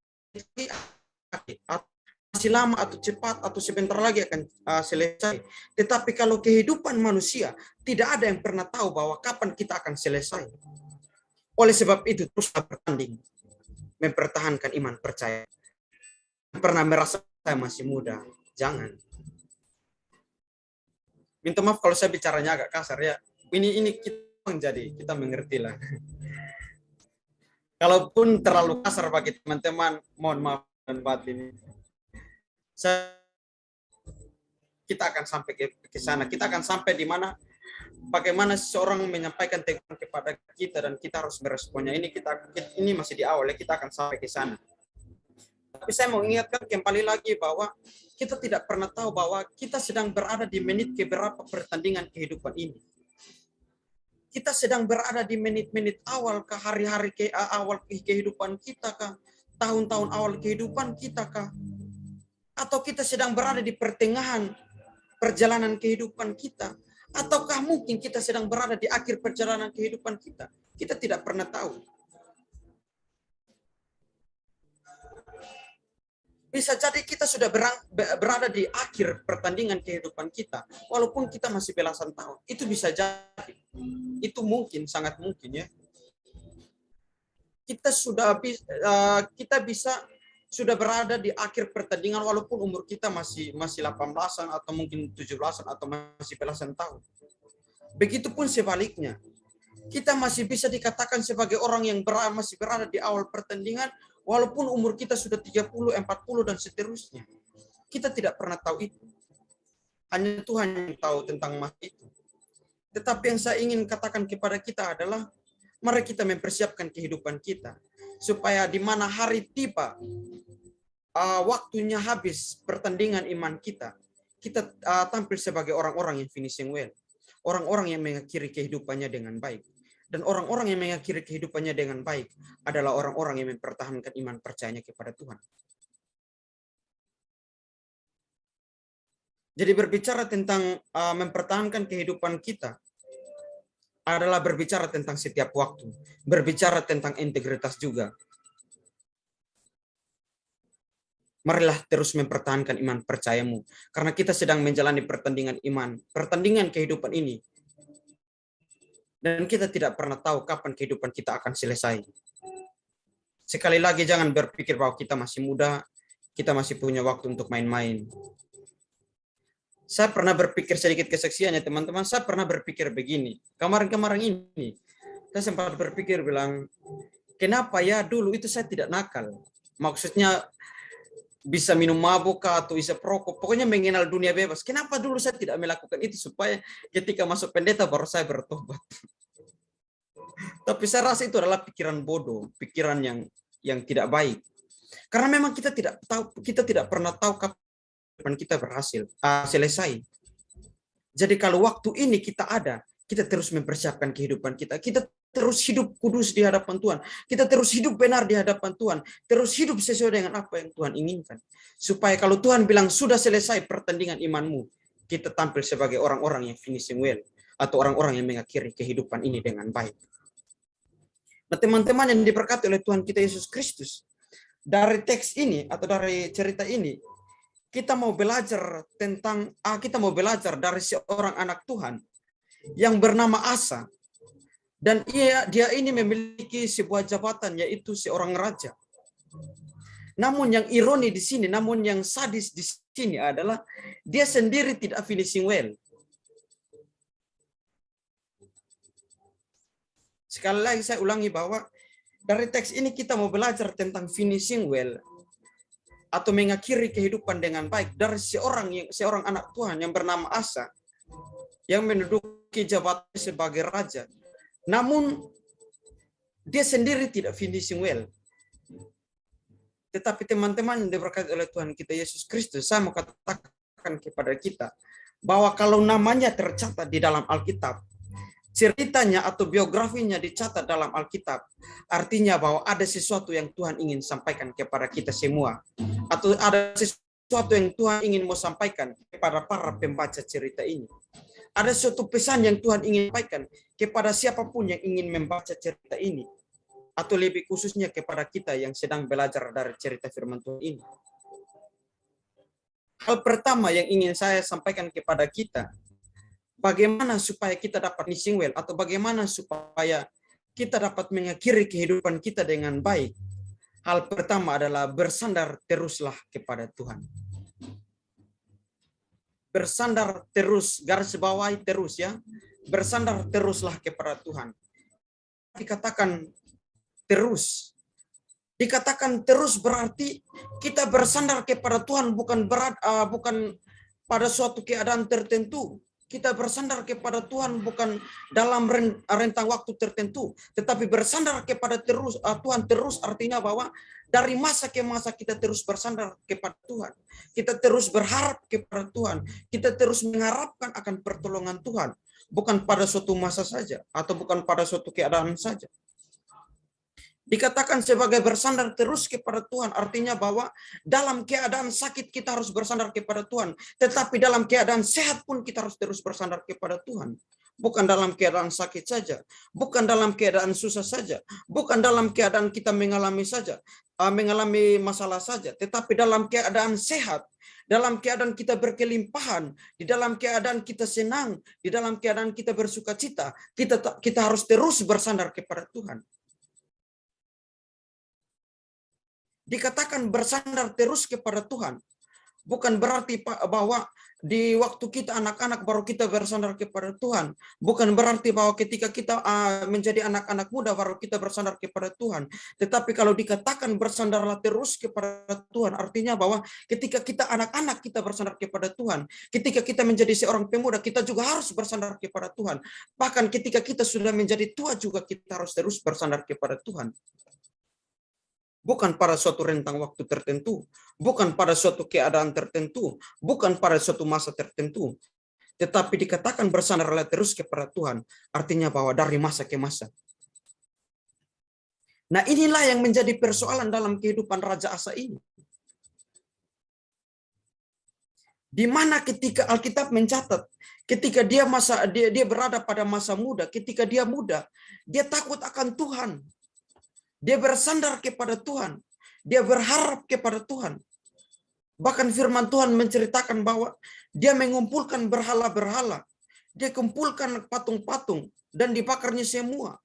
masih lama atau cepat atau sebentar lagi akan selesai. Tetapi kalau kehidupan manusia, tidak ada yang pernah tahu bahwa kapan kita akan selesai. Oleh sebab itu teruslah bertanding, mempertahankan iman percaya. Pernah merasa saya masih muda, jangan. Minta maaf kalau saya bicaranya agak kasar ya. Ini kita mengerti lah. Kalaupun terlalu kasar bagi teman-teman, mohon maaf dan batin. Kita akan sampai ke sana. Kita akan sampai di mana bagaimana seseorang menyampaikan teguran kepada kita dan kita harus meresponnya. Ini masih di awal ya, kita akan sampai ke sana. Tapi saya mau ingatkan kembali lagi bahwa kita tidak pernah tahu bahwa kita sedang berada di menit keberapa pertandingan kehidupan ini. Kita sedang berada di menit-menit awal ke hari-hari awal kehidupan kita kah? Tahun-tahun awal kehidupan kita kah? Atau kita sedang berada di pertengahan perjalanan kehidupan kita? Ataukah mungkin kita sedang berada di akhir perjalanan kehidupan kita? Kita tidak pernah tahu. Bisa jadi kita sudah berada di akhir pertandingan kehidupan kita, walaupun kita masih belasan tahun. Itu bisa jadi. Itu mungkin, sangat mungkin ya. Kita bisa sudah berada di akhir pertandingan walaupun umur kita masih 18-an atau mungkin 17-an atau masih belasan tahun. Begitupun sebaliknya. Kita masih bisa dikatakan sebagai orang yang masih berada di awal pertandingan walaupun umur kita sudah 30, 40 dan seterusnya. Kita tidak pernah tahu itu. Hanya Tuhan yang tahu tentang masa itu. Tetapi yang saya ingin katakan kepada kita adalah mari kita mempersiapkan kehidupan kita supaya di mana hari tiba, waktunya habis pertandingan iman kita, kita tampil sebagai orang-orang yang finishing well, orang-orang yang mengakhiri kehidupannya dengan baik. Dan orang-orang yang mengakhiri kehidupannya dengan baik adalah orang-orang yang mempertahankan iman percayanya kepada Tuhan. Jadi berbicara tentang mempertahankan kehidupan kita adalah berbicara tentang setiap waktu, berbicara tentang integritas juga. Marilah terus mempertahankan iman percayamu, karena kita sedang menjalani pertandingan iman, pertandingan kehidupan ini. Dan kita tidak pernah tahu kapan kehidupan kita akan selesai. Sekali lagi jangan berpikir bahwa kita masih muda, kita masih punya waktu untuk main-main. Saya pernah berpikir sedikit kesaksiannya teman-teman, saya pernah berpikir begini. Kemarin-kemarin ini, saya sempat berpikir bilang, kenapa ya dulu itu saya tidak nakal? Maksudnya bisa minum mabuk atau bisa perokok, pokoknya mengenal dunia bebas. Kenapa dulu saya tidak melakukan itu supaya ketika masuk pendeta baru saya bertobat? Tapi saya rasa itu adalah pikiran bodoh, pikiran yang tidak baik. Karena memang kita tidak pernah tahu kapan kita berhasil selesai. Jadi kalau waktu ini kita ada, kita terus mempersiapkan kehidupan kita. Kita terus hidup kudus di hadapan Tuhan. Kita terus hidup benar di hadapan Tuhan. Terus hidup sesuai dengan apa yang Tuhan inginkan. Supaya kalau Tuhan bilang sudah selesai pertandingan imanmu, kita tampil sebagai orang-orang yang finishing well. Atau orang-orang yang mengakhiri kehidupan ini dengan baik. Nah teman-teman yang diberkati oleh Tuhan kita Yesus Kristus. Dari teks ini atau dari cerita ini, kita mau belajar dari seorang anak Tuhan yang bernama Asa. Dan dia ini memiliki sebuah jabatan, yaitu seorang raja. Namun yang ironi di sini, namun yang sadis di sini adalah dia sendiri tidak finishing well. Sekali lagi saya ulangi bahwa dari teks ini kita mau belajar tentang finishing well atau mengakhiri kehidupan dengan baik dari seorang anak Tuhan yang bernama Asa yang menduduki jabatan sebagai raja. Namun dia sendiri tidak finishing well. Tetapi teman-teman yang diberkati oleh Tuhan kita Yesus Kristus, saya mau katakan kepada kita bahwa kalau namanya tercatat di dalam Alkitab, ceritanya atau biografinya dicatat dalam Alkitab, artinya bahwa ada sesuatu yang Tuhan ingin sampaikan kepada kita semua, atau ada sesuatu yang Tuhan ingin mau sampaikan kepada para pembaca cerita ini. Ada suatu pesan yang Tuhan ingin sampaikan kepada siapapun yang ingin membaca cerita ini. Atau lebih khususnya kepada kita yang sedang belajar dari cerita firman Tuhan ini. Hal pertama yang ingin saya sampaikan kepada kita, bagaimana supaya kita dapat finishing well, atau bagaimana supaya kita dapat mengakhiri kehidupan kita dengan baik. Hal pertama adalah bersandar teruslah kepada Tuhan. Bersandar terus, garis bawahi terus ya. Bersandar teruslah kepada Tuhan. Dikatakan terus. Dikatakan terus berarti kita bersandar kepada Tuhan bukan pada suatu keadaan tertentu. Kita bersandar kepada Tuhan bukan dalam rentang waktu tertentu, tetapi bersandar kepada Tuhan terus artinya bahwa dari masa ke masa kita terus bersandar kepada Tuhan. Kita terus berharap kepada Tuhan. Kita terus mengharapkan akan pertolongan Tuhan. Bukan pada suatu masa saja atau bukan pada suatu keadaan saja. Dikatakan sebagai bersandar terus kepada Tuhan artinya bahwa dalam keadaan sakit kita harus bersandar kepada Tuhan. Tetapi dalam keadaan sehat pun kita harus terus bersandar kepada Tuhan. bukan dalam keadaan sakit saja, bukan dalam keadaan susah saja, bukan dalam keadaan kita mengalami masalah saja, tetapi dalam keadaan sehat, dalam keadaan kita berkelimpahan, di dalam keadaan kita senang, di dalam keadaan kita bersukacita, kita harus terus bersandar kepada Tuhan. Dikatakan bersandar terus kepada Tuhan, bukan berarti bahwa di waktu kita anak-anak baru kita bersandar kepada Tuhan. Bukan berarti bahwa ketika kita menjadi anak-anak muda baru kita bersandar kepada Tuhan. Tetapi kalau dikatakan bersandarlah terus kepada Tuhan, artinya bahwa ketika kita anak-anak kita bersandar kepada Tuhan. Ketika kita menjadi seorang pemuda, kita juga harus bersandar kepada Tuhan. Bahkan ketika kita sudah menjadi tua juga kita harus terus bersandar kepada Tuhan. Bukan pada suatu rentang waktu tertentu, bukan pada suatu keadaan tertentu, bukan pada suatu masa tertentu, tetapi dikatakan bersandarlah terus kepada Tuhan, artinya bahwa dari masa ke masa. Nah, inilah yang menjadi persoalan dalam kehidupan Raja Asa ini. Di mana ketika Alkitab mencatat, ketika dia berada pada masa muda, ketika dia muda, dia takut akan Tuhan. Dia bersandar kepada Tuhan. Dia berharap kepada Tuhan. Bahkan firman Tuhan menceritakan bahwa dia mengumpulkan berhala-berhala. Dia kumpulkan patung-patung dan dibakarnya semua.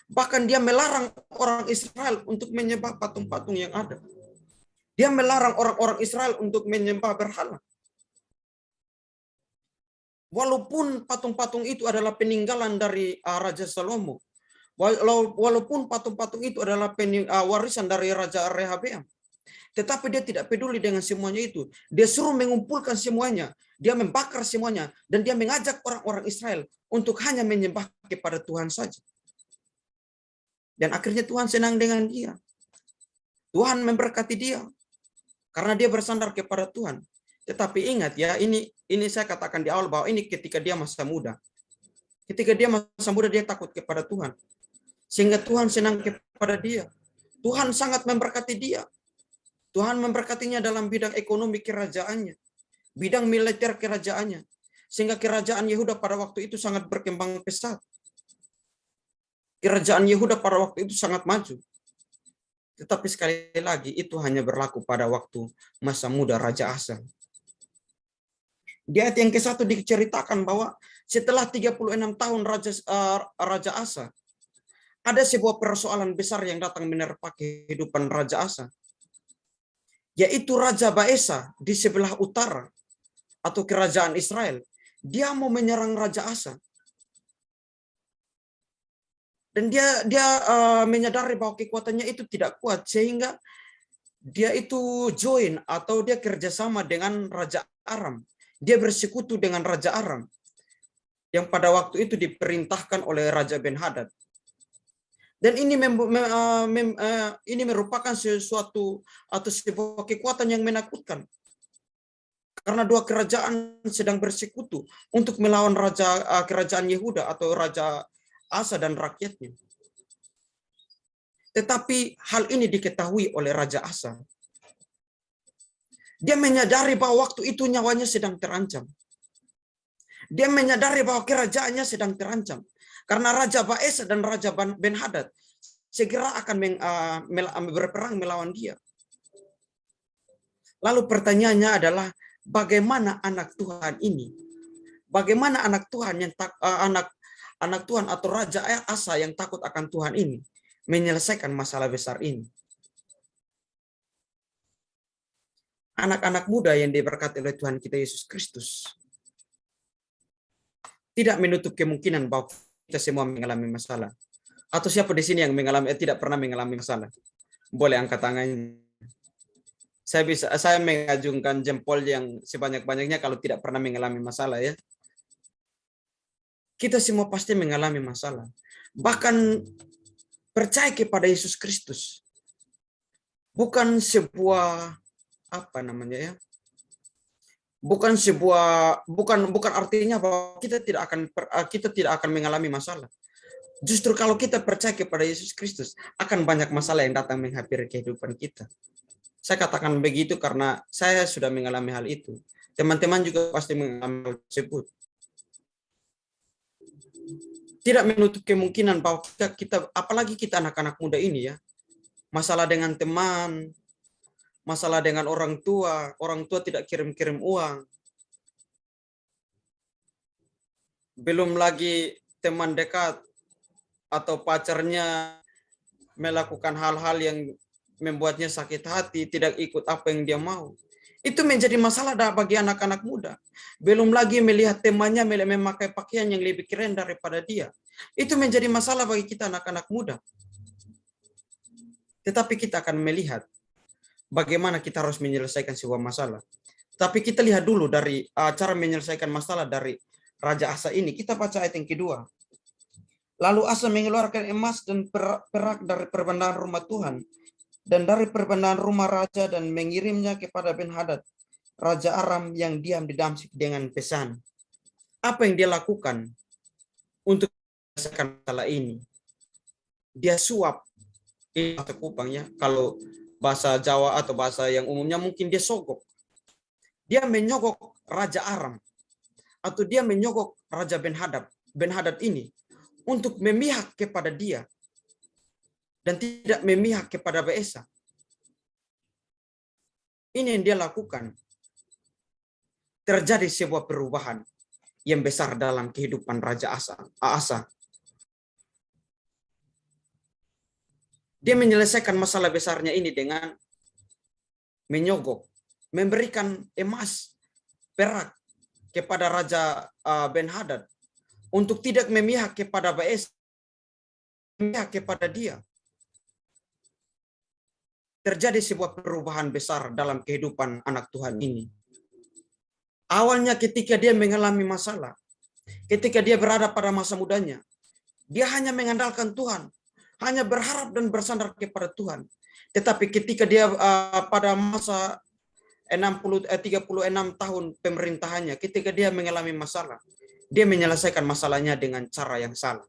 Bahkan dia melarang orang Israel untuk menyembah patung-patung yang ada. Dia melarang orang-orang Israel untuk menyembah berhala. Walaupun patung-patung itu adalah peninggalan dari Raja Salomo. Walaupun patung-patung itu adalah warisan dari Raja Rehabeam. Tetapi dia tidak peduli dengan semuanya itu. Dia suruh mengumpulkan semuanya. Dia membakar semuanya. Dan dia mengajak orang-orang Israel untuk hanya menyembah kepada Tuhan saja. Dan akhirnya Tuhan senang dengan dia. Tuhan memberkati dia. Karena dia bersandar kepada Tuhan. Tetapi ingat ya, ini saya katakan di awal bahwa ini ketika dia masa muda. Ketika dia masa muda dia takut kepada Tuhan. Sehingga Tuhan senang kepada dia. Tuhan sangat memberkati dia. Tuhan memberkatinya dalam bidang ekonomi kerajaannya. Bidang militer kerajaannya. Sehingga kerajaan Yehuda pada waktu itu sangat berkembang pesat. Kerajaan Yehuda pada waktu itu sangat maju. Tetapi sekali lagi itu hanya berlaku pada waktu masa muda Raja Asa. Di ayat yang ke-1 diceritakan bahwa setelah 36 tahun Raja Asa, ada sebuah persoalan besar yang datang menerpa kehidupan Raja Asa. Yaitu Raja Baesa di sebelah utara atau kerajaan Israel. Dia mau menyerang Raja Asa. Dan dia menyadari bahwa kekuatannya itu tidak kuat. Sehingga dia itu join atau dia kerjasama dengan Raja Aram. Dia bersekutu dengan Raja Aram. Yang pada waktu itu diperintahkan oleh Raja Ben-Hadad. Dan ini merupakan sesuatu atau sebuah kekuatan yang menakutkan. Karena dua kerajaan sedang bersekutu untuk melawan kerajaan Yehuda atau Raja Asa dan rakyatnya. Tetapi hal ini diketahui oleh Raja Asa. Dia menyadari bahwa waktu itu nyawanya sedang terancam. Dia menyadari bahwa kerajaannya sedang terancam. Karena Raja Baesa dan Raja Ben-Hadad segera akan berperang melawan dia. Lalu pertanyaannya adalah bagaimana anak Tuhan ini? Bagaimana anak Tuhan anak Tuhan atau Raja Asa yang takut akan Tuhan ini menyelesaikan masalah besar ini? Anak-anak muda yang diberkati oleh Tuhan kita Yesus Kristus tidak menutup kemungkinan bahwa kita semua mengalami masalah. Atau siapa di sini yang tidak pernah mengalami masalah? Boleh angkat tangannya. Saya mengajungkan jempol yang sebanyak-banyaknya kalau tidak pernah mengalami masalah ya. Kita semua pasti mengalami masalah. Bahkan percaya kepada Yesus Kristus bukan sebuah bukan artinya bahwa kita tidak akan mengalami masalah. Justru kalau kita percaya kepada Yesus Kristus, akan banyak masalah yang datang menghampiri kehidupan kita. Saya katakan begitu karena saya sudah mengalami hal itu. Teman-teman juga pasti mengalami hal tersebut. Tidak menutup kemungkinan bahwa kita apalagi kita anak-anak muda ini ya, masalah dengan teman, masalah dengan orang tua tidak kirim-kirim uang. Belum lagi teman dekat atau pacarnya melakukan hal-hal yang membuatnya sakit hati, tidak ikut apa yang dia mau. Itu menjadi masalah bagi anak-anak muda. Belum lagi melihat temannya memakai pakaian yang lebih keren daripada dia. Itu menjadi masalah bagi kita anak-anak muda. Tetapi kita akan melihat bagaimana kita harus menyelesaikan sebuah masalah. Tapi kita lihat dulu dari cara menyelesaikan masalah dari Raja Asa ini. Kita baca ayat yang kedua. Lalu Asa mengeluarkan emas dan perak dari perbendaharaan rumah Tuhan dan dari perbendaharaan rumah raja dan mengirimnya kepada Ben-Hadad, Raja Aram yang diam di Damsyik dengan pesan. Apa yang dia lakukan untuk menyelesaikan masalah ini? Dia suap, ini bahasa Kupang ya. Kalau bahasa Jawa atau bahasa yang umumnya mungkin dia sogok. Dia menyogok Raja Aram atau dia menyogok Raja Ben-Hadad. Ben-Hadad ini untuk memihak kepada dia dan tidak memihak kepada Baesa. Ini yang dia lakukan. Terjadi sebuah perubahan yang besar dalam kehidupan Raja Asa. Dia menyelesaikan masalah besarnya ini dengan menyogok, memberikan emas, perak kepada Raja Ben-Hadad untuk tidak memihak kepada Baesa, memihak kepada dia. Terjadi sebuah perubahan besar dalam kehidupan anak Tuhan ini. Awalnya ketika dia mengalami masalah, ketika dia berada pada masa mudanya, dia hanya mengandalkan Tuhan, hanya berharap dan bersandar kepada Tuhan. Tetapi ketika dia pada masa 36 tahun pemerintahannya, ketika dia mengalami masalah, dia menyelesaikan masalahnya dengan cara yang salah.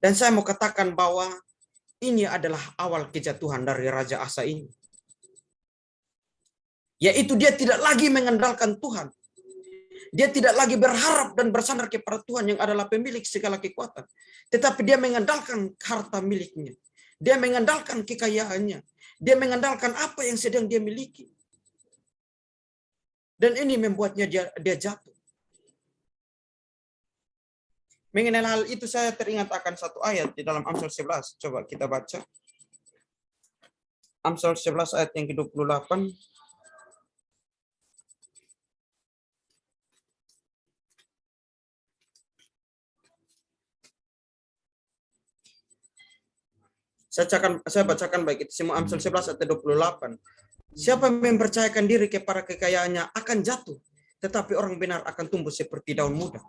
Dan saya mau katakan bahwa ini adalah awal kejatuhan dari Raja Asa ini. Yaitu dia tidak lagi mengandalkan Tuhan. Dia tidak lagi berharap dan bersandar kepada Tuhan yang adalah pemilik segala kekuatan. Tetapi dia mengandalkan harta miliknya. Dia mengandalkan kekayaannya. Dia mengandalkan apa yang sedang dia miliki. Dan ini membuatnya dia jatuh. Mengenai hal itu saya teringat akan satu ayat di dalam Amsal 11. Coba kita baca. Amsal 11 ayat yang ke-28. Saya bacakan baik itu semua Amsal 11 ayat 28. Siapa yang mempercayakan diri kepada kekayaannya akan jatuh, tetapi orang benar akan tumbuh seperti daun muda.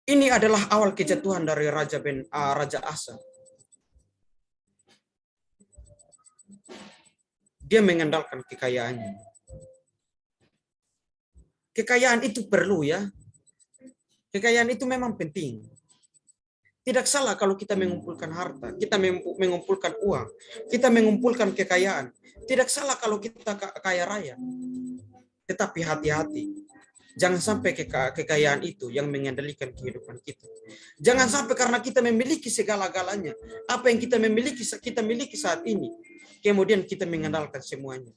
Ini adalah awal kejatuhan dari Raja Asa. Dia mengandalkan kekayaannya. Kekayaan itu perlu ya. Kekayaan itu memang penting. Tidak salah kalau kita mengumpulkan harta, kita mengumpulkan uang, kita mengumpulkan kekayaan. Tidak salah kalau kita kaya raya. Tetapi hati-hati. Jangan sampai kekayaan itu yang mengendalikan kehidupan kita. Jangan sampai karena kita memiliki segala-galanya, apa yang kita miliki saat ini, kemudian kita mengandalkan semuanya.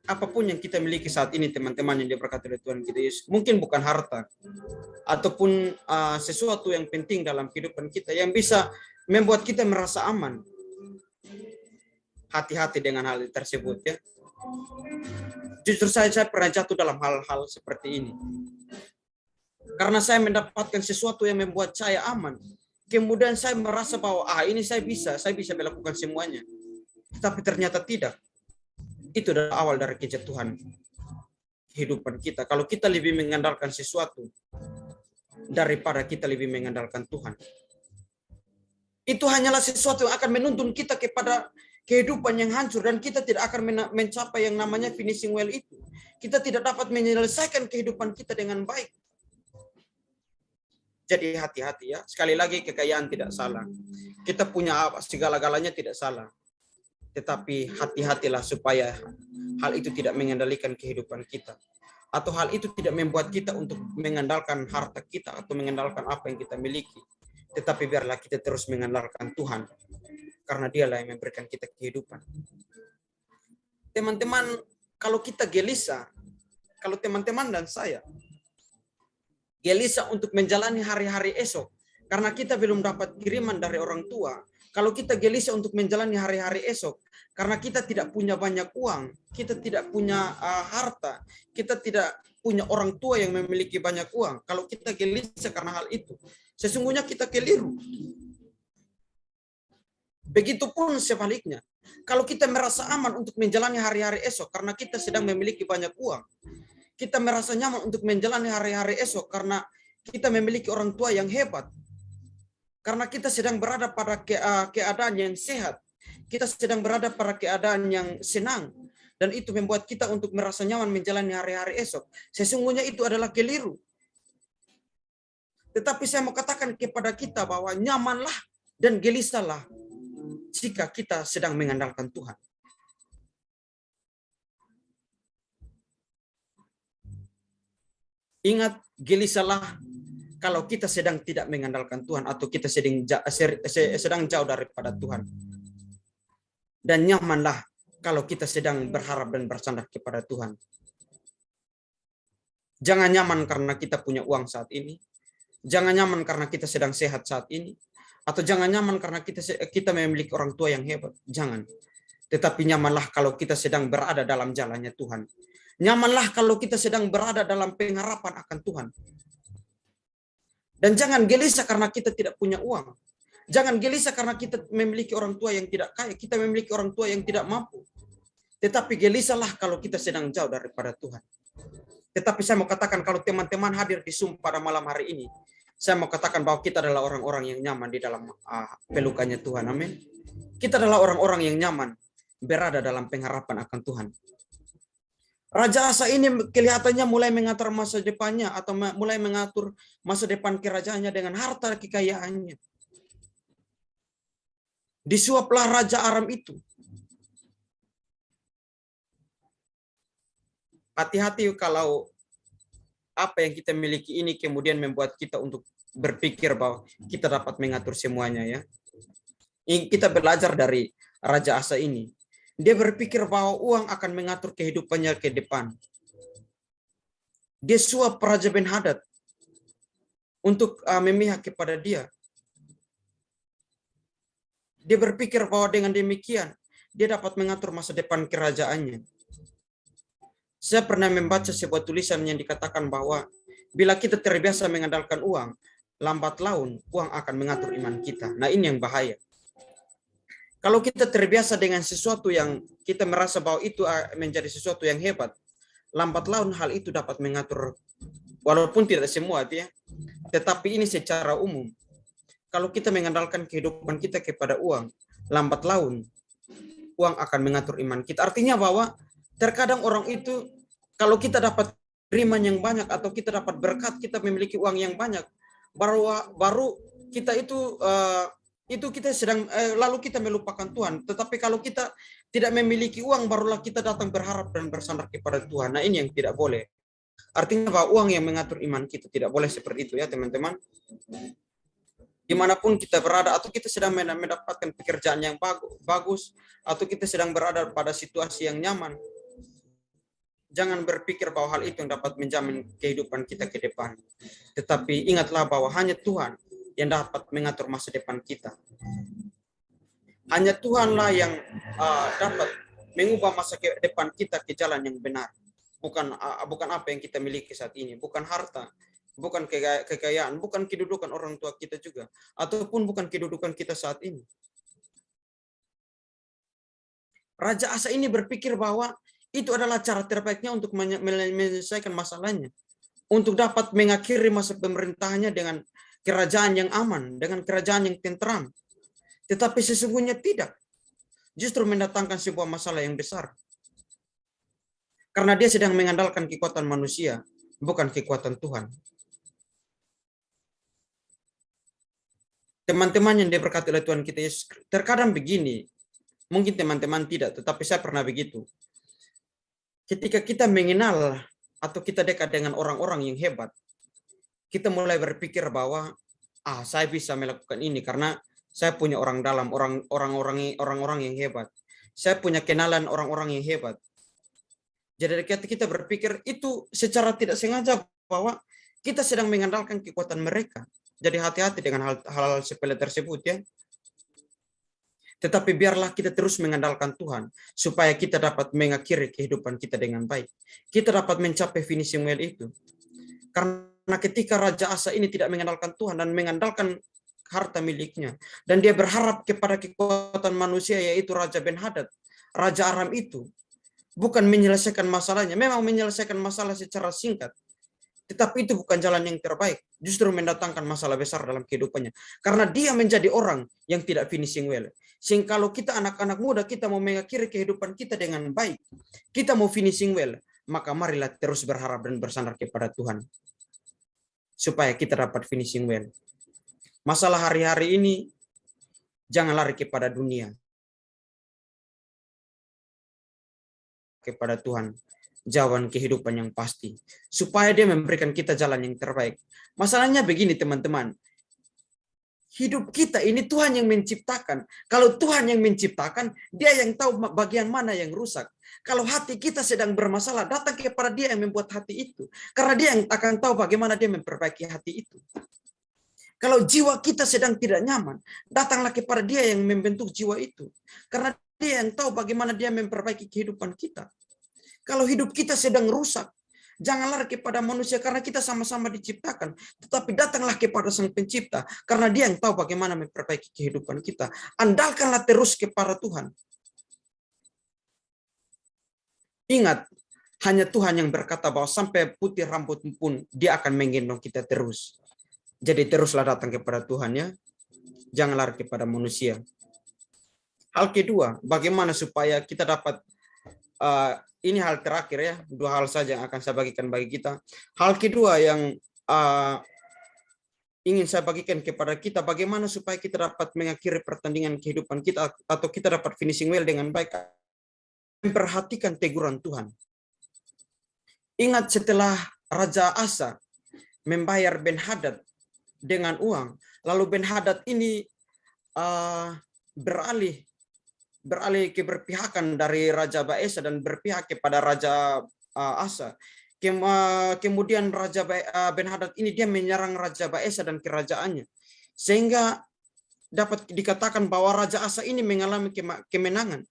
Apapun yang kita miliki saat ini, teman-teman yang diberkati oleh Tuhan kita Yesus, mungkin bukan harta ataupun sesuatu yang penting dalam kehidupan kita yang bisa membuat kita merasa aman. Hati-hati dengan hal tersebut ya. Jujur saya pernah jatuh dalam hal-hal seperti ini. Karena saya mendapatkan sesuatu yang membuat saya aman. Kemudian saya merasa bahwa ini saya bisa melakukan semuanya. Tapi ternyata tidak. Itu adalah awal dari kejatuhan kehidupan kita. Kalau kita lebih mengandalkan sesuatu daripada kita lebih mengandalkan Tuhan. Itu hanyalah sesuatu yang akan menuntun kita kepada kehidupan yang hancur dan kita tidak akan mencapai yang namanya finishing well itu. Kita tidak dapat menyelesaikan kehidupan kita dengan baik. Jadi hati-hati ya. Sekali lagi kekayaan tidak salah. Kita punya segala-galanya tidak salah. Tetapi hati-hatilah supaya hal itu tidak mengendalikan kehidupan kita. Atau hal itu tidak membuat kita untuk mengandalkan harta kita atau mengandalkan apa yang kita miliki. Tetapi biarlah kita terus mengandalkan Tuhan. Karena dialah yang memberikan kita kehidupan. Teman-teman, kalau kita gelisah, kalau teman-teman dan saya gelisah untuk menjalani hari-hari esok, karena kita belum dapat kiriman dari orang tua, kalau kita gelisah untuk menjalani hari-hari esok, karena kita tidak punya banyak uang, kita tidak punya harta, kita tidak punya orang tua yang memiliki banyak uang. Kalau kita gelisah karena hal itu, sesungguhnya kita keliru. Begitupun sebaliknya, kalau kita merasa aman untuk menjalani hari-hari esok karena kita sedang memiliki banyak uang, kita merasa nyaman untuk menjalani hari-hari esok karena kita memiliki orang tua yang hebat, karena kita sedang berada pada keadaan yang sehat, kita sedang berada pada keadaan yang senang, dan itu membuat kita untuk merasa nyaman menjalani hari-hari esok. Sesungguhnya itu adalah keliru. Tetapi saya mau katakan kepada kita bahwa nyamanlah dan gelisahlah jika kita sedang mengandalkan Tuhan. Ingat, gelisahlah kalau kita sedang tidak mengandalkan Tuhan atau kita sedang jauh daripada Tuhan. Dan nyamanlah kalau kita sedang berharap dan bersandar kepada Tuhan. Jangan nyaman karena kita punya uang saat ini. Jangan nyaman karena kita sedang sehat saat ini. Atau jangan nyaman karena kita memiliki orang tua yang hebat. Jangan. Tetapi nyamanlah kalau kita sedang berada dalam jalannya Tuhan. Nyamanlah kalau kita sedang berada dalam pengharapan akan Tuhan. Dan jangan gelisah karena kita tidak punya uang. Jangan gelisah karena kita memiliki orang tua yang tidak kaya. Kita memiliki orang tua yang tidak mampu. Tetapi gelisahlah kalau kita sedang jauh daripada Tuhan. Tetapi saya mau katakan kalau teman-teman hadir di Zoom pada malam hari ini, saya mau katakan bahwa kita adalah orang-orang yang nyaman di dalam pelukannya Tuhan. Amin. Kita adalah orang-orang yang nyaman berada dalam pengharapan akan Tuhan. Raja Asa ini kelihatannya mulai mengatur masa depannya atau mulai mengatur masa depan kerajaannya dengan harta kekayaannya. Disuaplah Raja Aram itu. Hati-hati kalau apa yang kita miliki ini kemudian membuat kita untuk berpikir bahwa kita dapat mengatur semuanya ya. Kita belajar dari Raja Asa ini. Dia berpikir bahwa uang akan mengatur kehidupannya ke depan. Dia suap Raja Ben-Hadad untuk memihak kepada dia. Dia berpikir bahwa dengan demikian dia dapat mengatur masa depan kerajaannya. Saya pernah membaca sebuah tulisan yang dikatakan bahwa bila kita terbiasa mengandalkan uang, lambat laun uang akan mengatur iman kita. Nah, ini yang bahaya. Kalau kita terbiasa dengan sesuatu yang kita merasa bahwa itu menjadi sesuatu yang hebat, lambat laun hal itu dapat mengatur, walaupun tidak semua, ya, tetapi ini secara umum. Kalau kita mengandalkan kehidupan kita kepada uang, lambat laun uang akan mengatur iman kita. Artinya bahwa terkadang orang itu, kalau kita dapat kiriman yang banyak atau kita dapat berkat, kita memiliki uang yang banyak, baru kita itu kita sedang lalu kita melupakan Tuhan. Tetapi kalau kita tidak memiliki uang, barulah kita datang berharap dan bersandar kepada Tuhan. Nah, ini yang tidak boleh. Artinya bahwa uang yang mengatur iman kita, tidak boleh seperti itu ya teman-teman. Dimanapun kita berada, atau kita sedang mendapatkan pekerjaan yang bagus, atau kita sedang berada pada situasi yang nyaman, jangan berpikir bahwa hal itu yang dapat menjamin kehidupan kita ke depan. Tetapi ingatlah bahwa hanya Tuhan yang dapat mengatur masa depan kita. Hanya Tuhanlah yang dapat mengubah masa depan kita ke jalan yang benar. Bukan apa yang kita miliki saat ini, bukan harta, bukan kekayaan, bukan kedudukan orang tua kita juga, ataupun bukan kedudukan kita saat ini. Raja Asa ini berpikir bahwa itu adalah cara terbaiknya untuk menyelesaikan masalahnya, untuk dapat mengakhiri masa pemerintahannya dengan kerajaan yang aman, dengan kerajaan yang tentram. Tetapi sesungguhnya tidak. Justru mendatangkan sebuah masalah yang besar. Karena dia sedang mengandalkan kekuatan manusia, bukan kekuatan Tuhan. Teman-teman yang diberkati oleh Tuhan kita Yesus, terkadang begini, Mungkin teman-teman tidak, tetapi saya pernah begitu. Ketika kita mengenal atau kita dekat dengan orang-orang yang hebat, kita mulai berpikir bahwa saya bisa melakukan ini karena saya punya orang dalam, orang-orang yang hebat. Saya punya kenalan orang-orang yang hebat. Jadi kita berpikir itu secara tidak sengaja bahwa kita sedang mengandalkan kekuatan mereka. Jadi hati-hati dengan hal-hal sepele tersebut ya. Tetapi biarlah kita terus mengandalkan Tuhan supaya kita dapat mengakhiri kehidupan kita dengan baik. Kita dapat mencapai finishing well itu. Karena ketika Raja Asa ini tidak mengandalkan Tuhan dan mengandalkan harta miliknya, dan dia berharap kepada kekuatan manusia yaitu Raja Ben-Hadad, Raja Aram itu, bukan menyelesaikan masalahnya, memang menyelesaikan masalah secara singkat, tetapi itu bukan jalan yang terbaik, justru mendatangkan masalah besar dalam kehidupannya. Karena dia menjadi orang yang tidak finishing well. Sehingga kalau kita anak-anak muda, kita mau mengakhiri kehidupan kita dengan baik, kita mau finishing well, maka marilah terus berharap dan bersandar kepada Tuhan. Supaya kita dapat finishing well. Masalah hari-hari ini, jangan lari kepada dunia. Kepada Tuhan. Jawaban kehidupan yang pasti. Supaya dia memberikan kita jalan yang terbaik. Masalahnya begini teman-teman. Hidup kita ini Tuhan yang menciptakan. Kalau Tuhan yang menciptakan, dia yang tahu bagian mana yang rusak. Kalau hati kita sedang bermasalah, datang kepada dia yang membuat hati itu. Karena dia yang akan tahu bagaimana dia memperbaiki hati itu. Kalau jiwa kita sedang tidak nyaman, datanglah kepada dia yang membentuk jiwa itu. Karena dia yang tahu bagaimana dia memperbaiki kehidupan kita. Kalau hidup kita sedang rusak, jangan lari kepada manusia karena kita sama-sama diciptakan. Tetapi datanglah kepada Sang Pencipta karena dia yang tahu bagaimana memperbaiki kehidupan kita. Andalkanlah terus kepada Tuhan. Ingat, hanya Tuhan yang berkata bahwa sampai putih rambut pun dia akan menggendong kita terus. Jadi teruslah datang kepada Tuhan ya. Jangan lari kepada manusia. Hal kedua, bagaimana supaya kita dapat ini hal terakhir ya, 2 hal saja yang akan saya bagikan bagi kita. Hal kedua yang ingin saya bagikan kepada kita, bagaimana supaya kita dapat mengakhiri pertandingan kehidupan kita atau kita dapat finishing well dengan baik. Memperhatikan teguran Tuhan. Ingat setelah Raja Asa membayar Ben-Hadad dengan uang, lalu Ben-Hadad ini beralih keberpihakan dari Raja Baesa dan berpihak kepada Raja Asa. Kemudian Raja Ben-Hadad ini dia menyerang Raja Baesa dan kerajaannya. Sehingga dapat dikatakan bahwa Raja Asa ini mengalami kemenangan.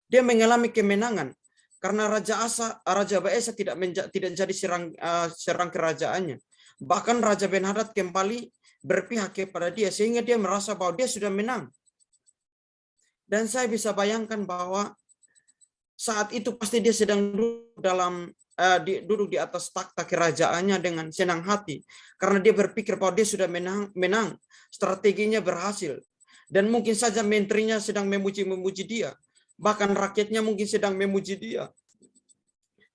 Dia mengalami kemenangan karena Raja Baesa tidak jadi serang kerajaannya. Bahkan Raja Ben-Hadad kembali berpihak kepada dia sehingga dia merasa bahwa dia sudah menang. Dan saya bisa bayangkan bahwa saat itu pasti dia sedang duduk di atas takhta kerajaannya dengan senang hati. Karena dia berpikir bahwa dia sudah menang. Strateginya berhasil. Dan mungkin saja menterinya sedang memuji dia. Bahkan rakyatnya mungkin sedang memuji dia.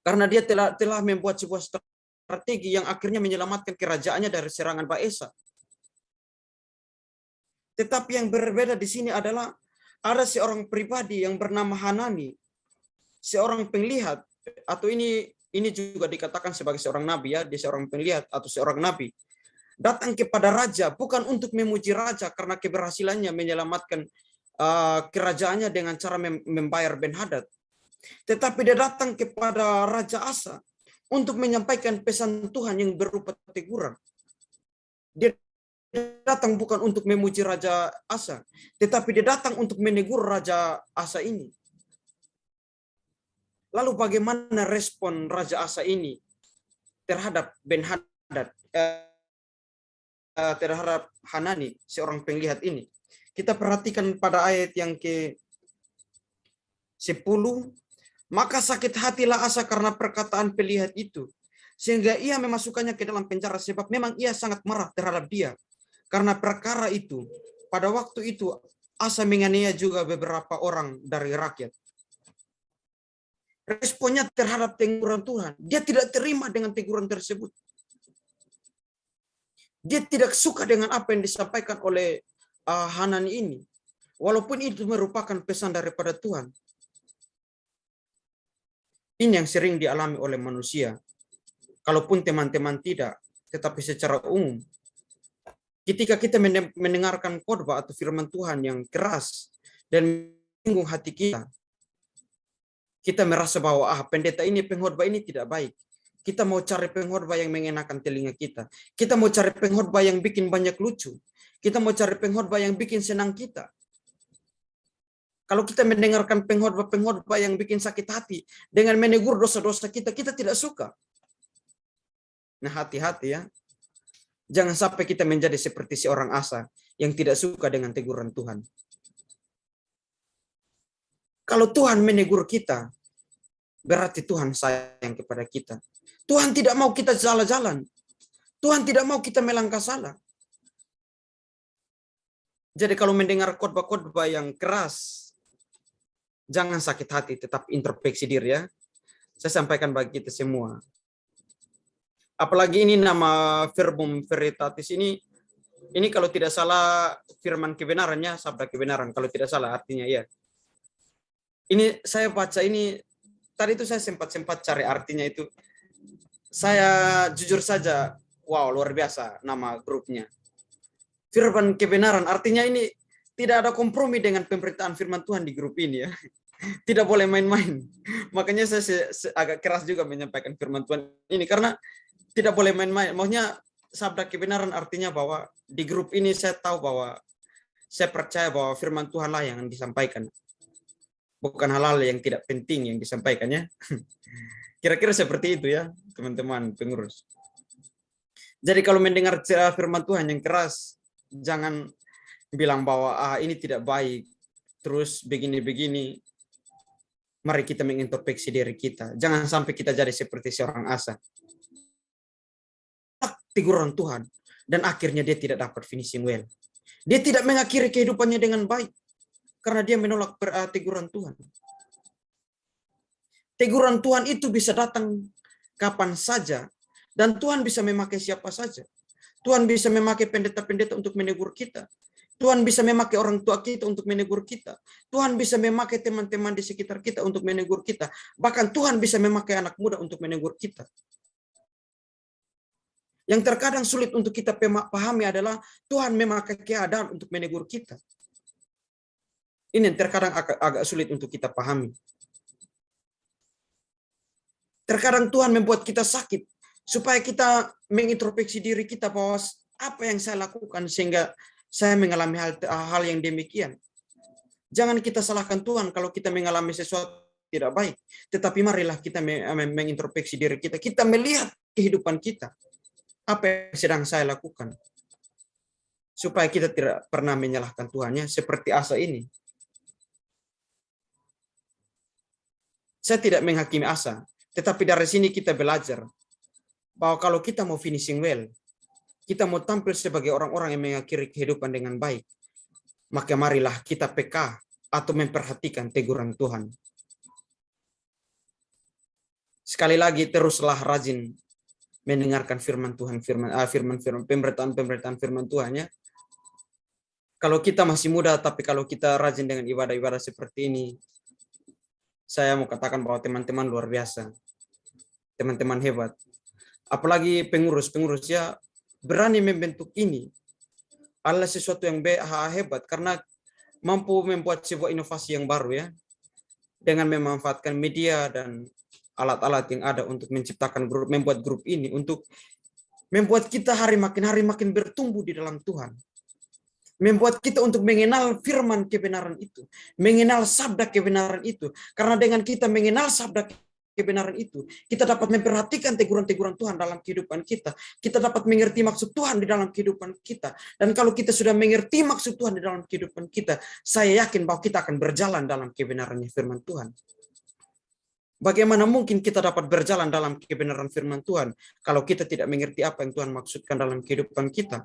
Karena dia telah membuat sebuah strategi yang akhirnya menyelamatkan kerajaannya dari serangan Baesa. Tetapi yang berbeda di sini adalah ada seorang pribadi yang bernama Hanani, seorang penglihat, atau ini juga dikatakan sebagai seorang nabi ya, dia seorang penglihat atau seorang nabi. Datang kepada raja bukan untuk memuji raja karena keberhasilannya menyelamatkan kerajaannya dengan cara membayar Ben-Hadad. Tetapi dia datang kepada Raja Asa untuk menyampaikan pesan Tuhan yang berupa teguran. Dia datang bukan untuk memuji Raja Asa, tetapi dia datang untuk menegur Raja Asa ini. Lalu bagaimana respon Raja Asa ini terhadap Ben-Hadad, terhadap Hanani, seorang penglihat ini? Kita perhatikan pada ayat yang ke-10. Maka sakit hatilah Asa karena perkataan penglihat itu, sehingga ia memasukkannya ke dalam penjara, sebab memang ia sangat marah terhadap dia. Karena perkara itu, pada waktu itu Asa menganiaya juga beberapa orang dari rakyat. Responnya terhadap teguran Tuhan, dia tidak terima dengan teguran tersebut. Dia tidak suka dengan apa yang disampaikan oleh Hanani ini. Walaupun itu merupakan pesan daripada Tuhan. Ini yang sering dialami oleh manusia. Kalaupun teman-teman tidak, tetapi secara umum, ketika kita mendengarkan khotbah atau firman Tuhan yang keras dan menyinggung hati kita, kita merasa bahwa pendeta ini, pengkhotbah ini tidak baik. Kita mau cari pengkhotbah yang mengenakan telinga kita. Kita mau cari pengkhotbah yang bikin banyak lucu. Kita mau cari pengkhotbah yang bikin senang kita. Kalau kita mendengarkan pengkhotbah yang bikin sakit hati dengan menegur dosa-dosa kita, kita tidak suka. Nah, hati-hati ya. Jangan sampai kita menjadi seperti seorang Asa yang tidak suka dengan teguran Tuhan. Kalau Tuhan menegur kita, berarti Tuhan sayang kepada kita. Tuhan tidak mau kita salah jalan. Tuhan tidak mau kita melangkah salah. Jadi kalau mendengar khotbah-khotbah yang keras, jangan sakit hati, tetap introspeksi diri ya. Saya sampaikan bagi kita semua. Apalagi ini nama verbum veritatis ini kalau tidak salah firman kebenarannya, sabda kebenaran. Kalau tidak salah artinya ya. Ini saya baca ini, tadi itu saya sempat cari artinya itu. Saya jujur saja, wow luar biasa nama grupnya. Firman kebenaran, artinya ini tidak ada kompromi dengan pemberitaan firman Tuhan di grup ini ya. Tidak boleh main-main. Makanya saya agak keras juga menyampaikan firman Tuhan ini, karena tidak boleh main-main. Maksudnya sabda kebenaran artinya bahwa di grup ini saya tahu bahwa saya percaya bahwa firman Tuhanlah yang disampaikan. Bukan hal-hal yang tidak penting yang disampaikannya. Kira-kira seperti itu ya, teman-teman pengurus. Jadi kalau mendengar firman Tuhan yang keras, jangan bilang bahwa ini tidak baik, terus begini-begini. Mari kita mengintrospeksi diri kita. Jangan sampai kita jadi seperti seorang Asa. Teguran Tuhan, dan akhirnya dia tidak dapat finishing well. Dia tidak mengakhiri kehidupannya dengan baik, karena dia menolak teguran Tuhan. Teguran Tuhan itu bisa datang kapan saja, dan Tuhan bisa memakai siapa saja. Tuhan bisa memakai pendeta-pendeta untuk menegur kita. Tuhan bisa memakai orang tua kita untuk menegur kita. Tuhan bisa memakai teman-teman di sekitar kita untuk menegur kita. Bahkan Tuhan bisa memakai anak muda untuk menegur kita. Yang terkadang sulit untuk kita pahami adalah Tuhan memakai keadaan untuk menegur kita. Ini yang terkadang agak sulit untuk kita pahami. Terkadang Tuhan membuat kita sakit supaya kita mengintrospeksi diri kita bahwa apa yang saya lakukan sehingga saya mengalami hal yang demikian. Jangan kita salahkan Tuhan kalau kita mengalami sesuatu tidak baik. Tetapi marilah kita mengintrospeksi diri kita. Kita melihat kehidupan kita. Apa yang sedang saya lakukan? Supaya kita tidak pernah menyalahkan Tuhan ya, seperti Asa ini. Saya tidak menghakimi Asa. Tetapi dari sini kita belajar bahwa kalau kita mau finishing well, kita mau tampil sebagai orang-orang yang mengakhiri kehidupan dengan baik, maka marilah kita peka atau memperhatikan teguran Tuhan. Sekali lagi, teruslah rajin mendengarkan firman Tuhan, pemberitaan firman Tuhan ya. Kalau kita masih muda, tapi kalau kita rajin dengan ibadah-ibadah seperti ini, saya mau katakan bahwa teman-teman luar biasa. Teman-teman hebat. Apalagi pengurus-pengurus ya berani membentuk ini. Adalah sesuatu yang hebat karena mampu membuat sebuah inovasi yang baru ya. Dengan memanfaatkan media dan alat-alat yang ada untuk menciptakan grup, membuat grup ini untuk membuat kita hari makin bertumbuh di dalam Tuhan. Membuat kita untuk mengenal firman kebenaran itu. Mengenal sabda kebenaran itu. Karena dengan kita mengenal sabda kebenaran itu, kita dapat memperhatikan teguran-teguran Tuhan dalam kehidupan kita. Kita dapat mengerti maksud Tuhan di dalam kehidupan kita. Dan kalau kita sudah mengerti maksud Tuhan di dalam kehidupan kita, saya yakin bahwa kita akan berjalan dalam kebenarannya firman Tuhan. Bagaimana mungkin kita dapat berjalan dalam kebenaran firman Tuhan kalau kita tidak mengerti apa yang Tuhan maksudkan dalam kehidupan kita?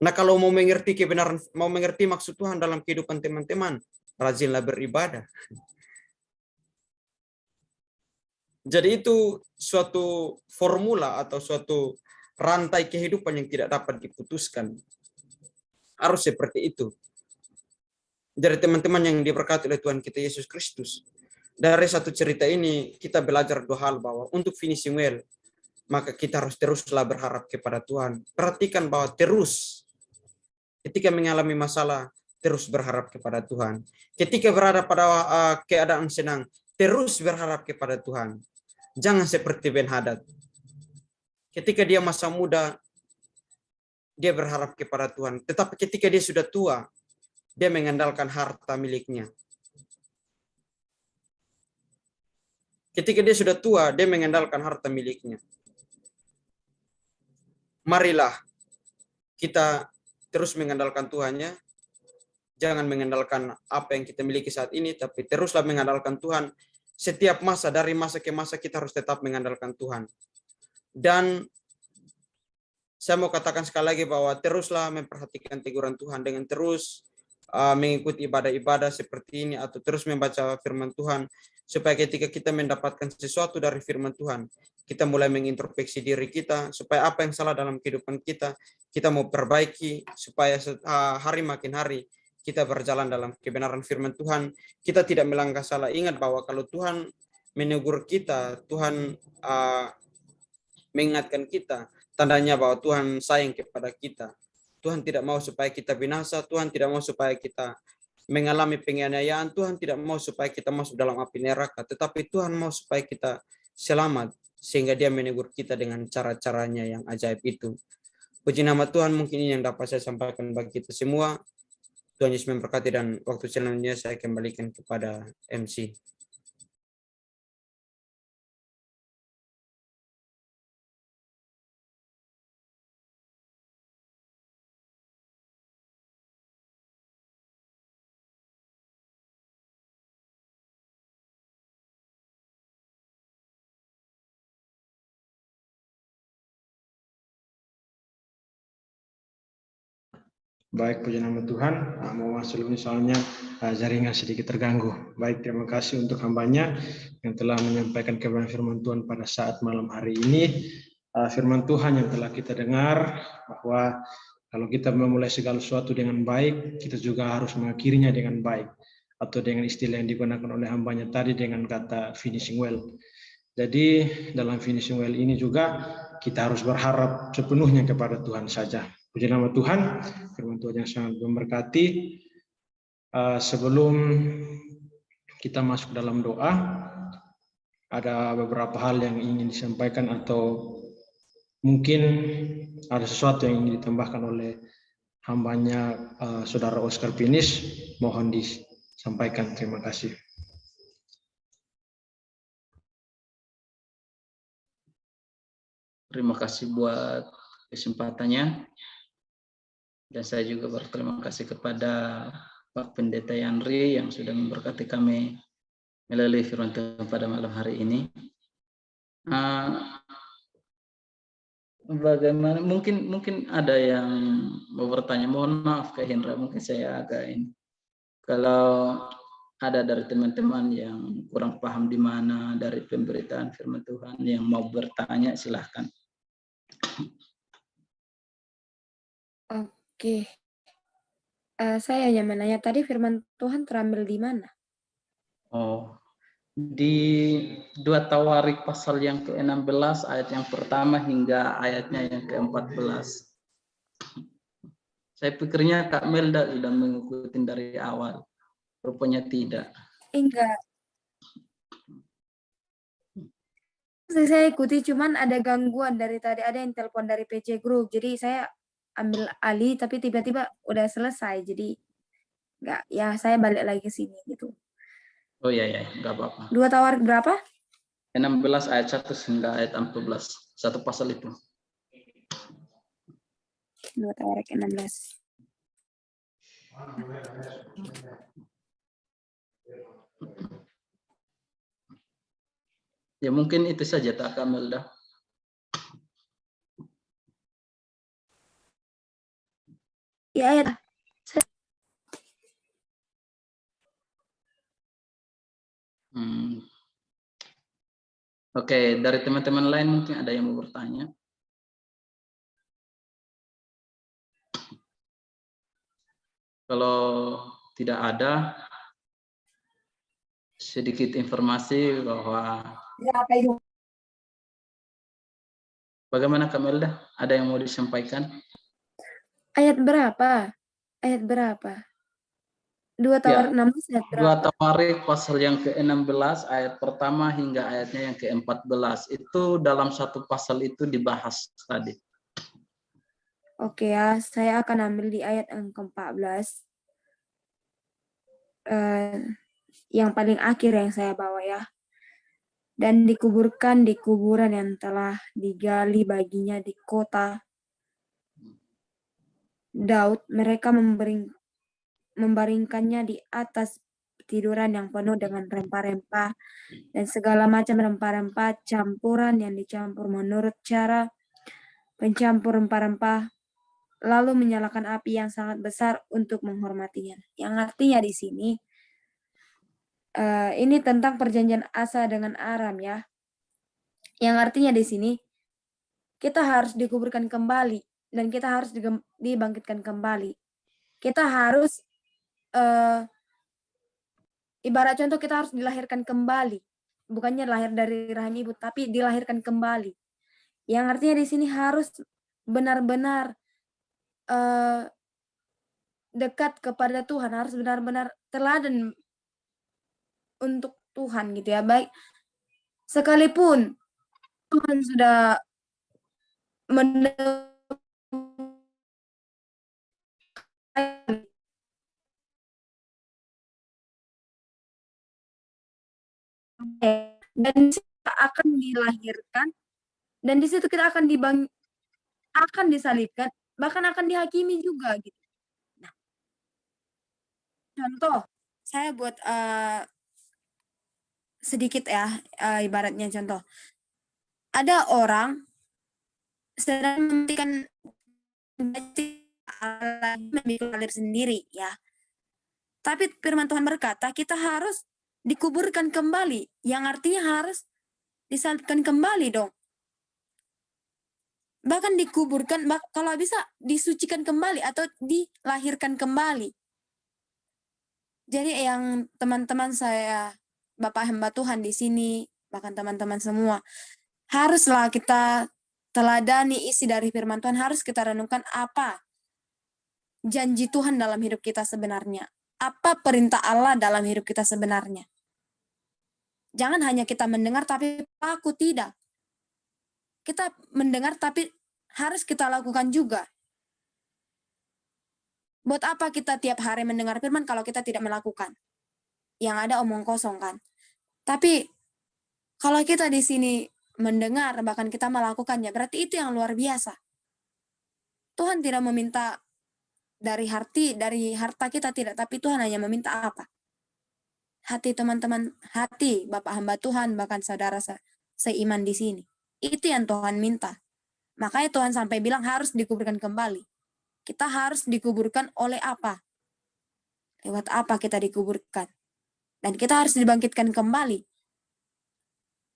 Nah, kalau mau mengerti kebenaran, mau mengerti maksud Tuhan dalam kehidupan teman-teman, rajinlah beribadah. Jadi itu suatu formula atau suatu rantai kehidupan yang tidak dapat diputuskan. Harus seperti itu. Dari teman-teman yang diberkati oleh Tuhan kita Yesus Kristus. Dari satu cerita ini kita belajar dua hal, bahwa untuk finishing well maka kita harus teruslah berharap kepada Tuhan. Perhatikan bahwa terus ketika mengalami masalah terus berharap kepada Tuhan. Ketika berada pada keadaan senang terus berharap kepada Tuhan. Jangan seperti Ben Hadad. Ketika dia masa muda dia berharap kepada Tuhan, tetapi ketika dia sudah tua dia mengandalkan harta miliknya. Ketika dia sudah tua, dia mengandalkan harta miliknya. Marilah kita terus mengandalkan Tuhannya. Jangan mengandalkan apa yang kita miliki saat ini, tapi teruslah mengandalkan Tuhan. Setiap masa, dari masa ke masa kita harus tetap mengandalkan Tuhan. Dan saya mau katakan sekali lagi bahwa teruslah memperhatikan teguran Tuhan dengan terus mengikuti ibadah-ibadah seperti ini atau terus membaca firman Tuhan, supaya ketika kita mendapatkan sesuatu dari firman Tuhan, kita mulai mengintrospeksi diri kita supaya apa yang salah dalam kehidupan kita mau perbaiki, supaya hari makin hari kita berjalan dalam kebenaran firman Tuhan, kita tidak melangkah salah. Ingat bahwa kalau Tuhan menegur kita, Tuhan mengingatkan kita, tandanya bahwa Tuhan sayang kepada kita. Tuhan tidak mau supaya kita binasa, Tuhan tidak mau supaya kita mengalami penganiayaan, Tuhan tidak mau supaya kita masuk dalam api neraka, tetapi Tuhan mau supaya kita selamat, sehingga dia menegur kita dengan cara-caranya yang ajaib itu. Puji nama Tuhan, mungkin ini yang dapat saya sampaikan bagi kita semua. Tuhan Yesus memberkati, dan waktu selanjutnya saya kembalikan kepada MC. Baik, puji nama Tuhan. Mau masuk misalnya jaringan sedikit terganggu. Baik, terima kasih untuk hambanya yang telah menyampaikan kebenaran firman Tuhan pada saat malam hari ini. Firman Tuhan yang telah kita dengar bahwa kalau kita memulai segala sesuatu dengan baik, kita juga harus mengakhirinya dengan baik. Atau dengan istilah yang digunakan oleh hambanya tadi dengan kata finishing well. Jadi dalam finishing well ini juga kita harus berharap sepenuhnya kepada Tuhan saja. Puji nama Tuhan, firman Tuhan yang sangat memberkati. Sebelum kita masuk dalam doa, ada beberapa hal yang ingin disampaikan atau mungkin ada sesuatu yang ingin ditambahkan oleh hambanya Saudara Oscar Pinis. Mohon disampaikan. Terima kasih. Terima kasih buat kesempatannya. Dan saya juga berterima kasih kepada Pak Pendeta Yandri yang sudah memberkati kami melalui firman Tuhan pada malam hari ini. Bagaimana? Mungkin ada yang mau bertanya. Mohon maaf Kak Hendra, mungkin saya agak ini. Kalau ada dari teman-teman yang kurang paham di mana dari pemberitaan firman Tuhan yang mau bertanya, silahkan. Oke. Saya hanya menanya tadi firman Tuhan terambil di mana? Oh, di 2 Tawarik pasal yang ke-16 ayat yang pertama hingga ayatnya yang ke-14. Saya pikirnya Kak Melda sudah mengikuti dari awal. Rupanya tidak. Enggak. Saya ikuti, cuman ada gangguan dari tadi, ada yang telepon dari PC Group. Jadi saya ambil alih, tapi tiba-tiba udah selesai. Jadi enggak, ya saya balik lagi ke sini gitu. Oh iya, enggak apa-apa. 2 Tawarik berapa? 16 ayat 1 hingga ayat 14. Satu pasal itu. 2 Tawarik 16. Ya mungkin itu saja Kak Melda. Ya, ya. Oke, dari teman-teman lain mungkin ada yang mau bertanya. Kalau tidak ada. Sedikit informasi bahwa bagaimana Kamelda? Ada yang mau disampaikan? Ayat berapa? Ayat berapa? 2 Ya, Tawarik 16 ayat 2 berapa? Tawarik pasal yang ke-16 ayat pertama hingga ayatnya yang ke-14. Itu dalam satu pasal itu dibahas tadi. Oke ya, saya akan ambil di ayat yang ke-14. Yang paling akhir yang saya bawa ya. Dan dikuburkan di kuburan yang telah digali baginya di kota Daud, mereka membaringkannya di atas tiduran yang penuh dengan rempah-rempah dan segala macam rempah-rempah campuran yang dicampur menurut cara pencampur rempah-rempah, lalu menyalakan api yang sangat besar untuk menghormatinya. Yang artinya di sini, ini tentang perjanjian Asa dengan Aram ya. Yang artinya di sini, kita harus dikuburkan kembali dan kita harus dibangkitkan kembali. Kita harus ibarat contoh kita harus dilahirkan kembali. Bukannya lahir dari rahim ibu, tapi dilahirkan kembali. Yang artinya di sini harus benar-benar dekat kepada Tuhan, harus benar-benar teladan untuk Tuhan gitu ya. Baik, sekalipun Tuhan sudah dan kita akan dilahirkan dan di situ kita akan disalibkan, bahkan akan dihakimi juga gitu. Nah, contoh saya buat sedikit ya, ibaratnya contoh. Ada orang sedang memberikan mengalir sendiri ya. Tapi firman Tuhan berkata kita harus dikuburkan kembali, yang artinya harus disalibkan kembali dong. Bahkan dikuburkan, kalau bisa disucikan kembali atau dilahirkan kembali. Jadi yang teman-teman saya, Bapak hamba Tuhan di sini, bahkan teman-teman semua, haruslah kita teladani isi dari firman Tuhan, harus kita renungkan apa janji Tuhan dalam hidup kita sebenarnya. Apa perintah Allah dalam hidup kita sebenarnya. Jangan hanya kita mendengar tapi aku tidak. Kita mendengar tapi harus kita lakukan juga. Buat apa kita tiap hari mendengar firman kalau kita tidak melakukan? Yang ada omong kosong kan. Tapi kalau kita di sini mendengar bahkan kita melakukannya, berarti itu yang luar biasa. Tuhan tidak meminta dari harta kita tidak, tapi Tuhan hanya meminta apa? Hati teman-teman, hati Bapak hamba Tuhan, bahkan saudara seiman di sini. Itu yang Tuhan minta. Makanya Tuhan sampai bilang harus dikuburkan kembali. Kita harus dikuburkan oleh apa? Lewat apa kita dikuburkan? Dan kita harus dibangkitkan kembali.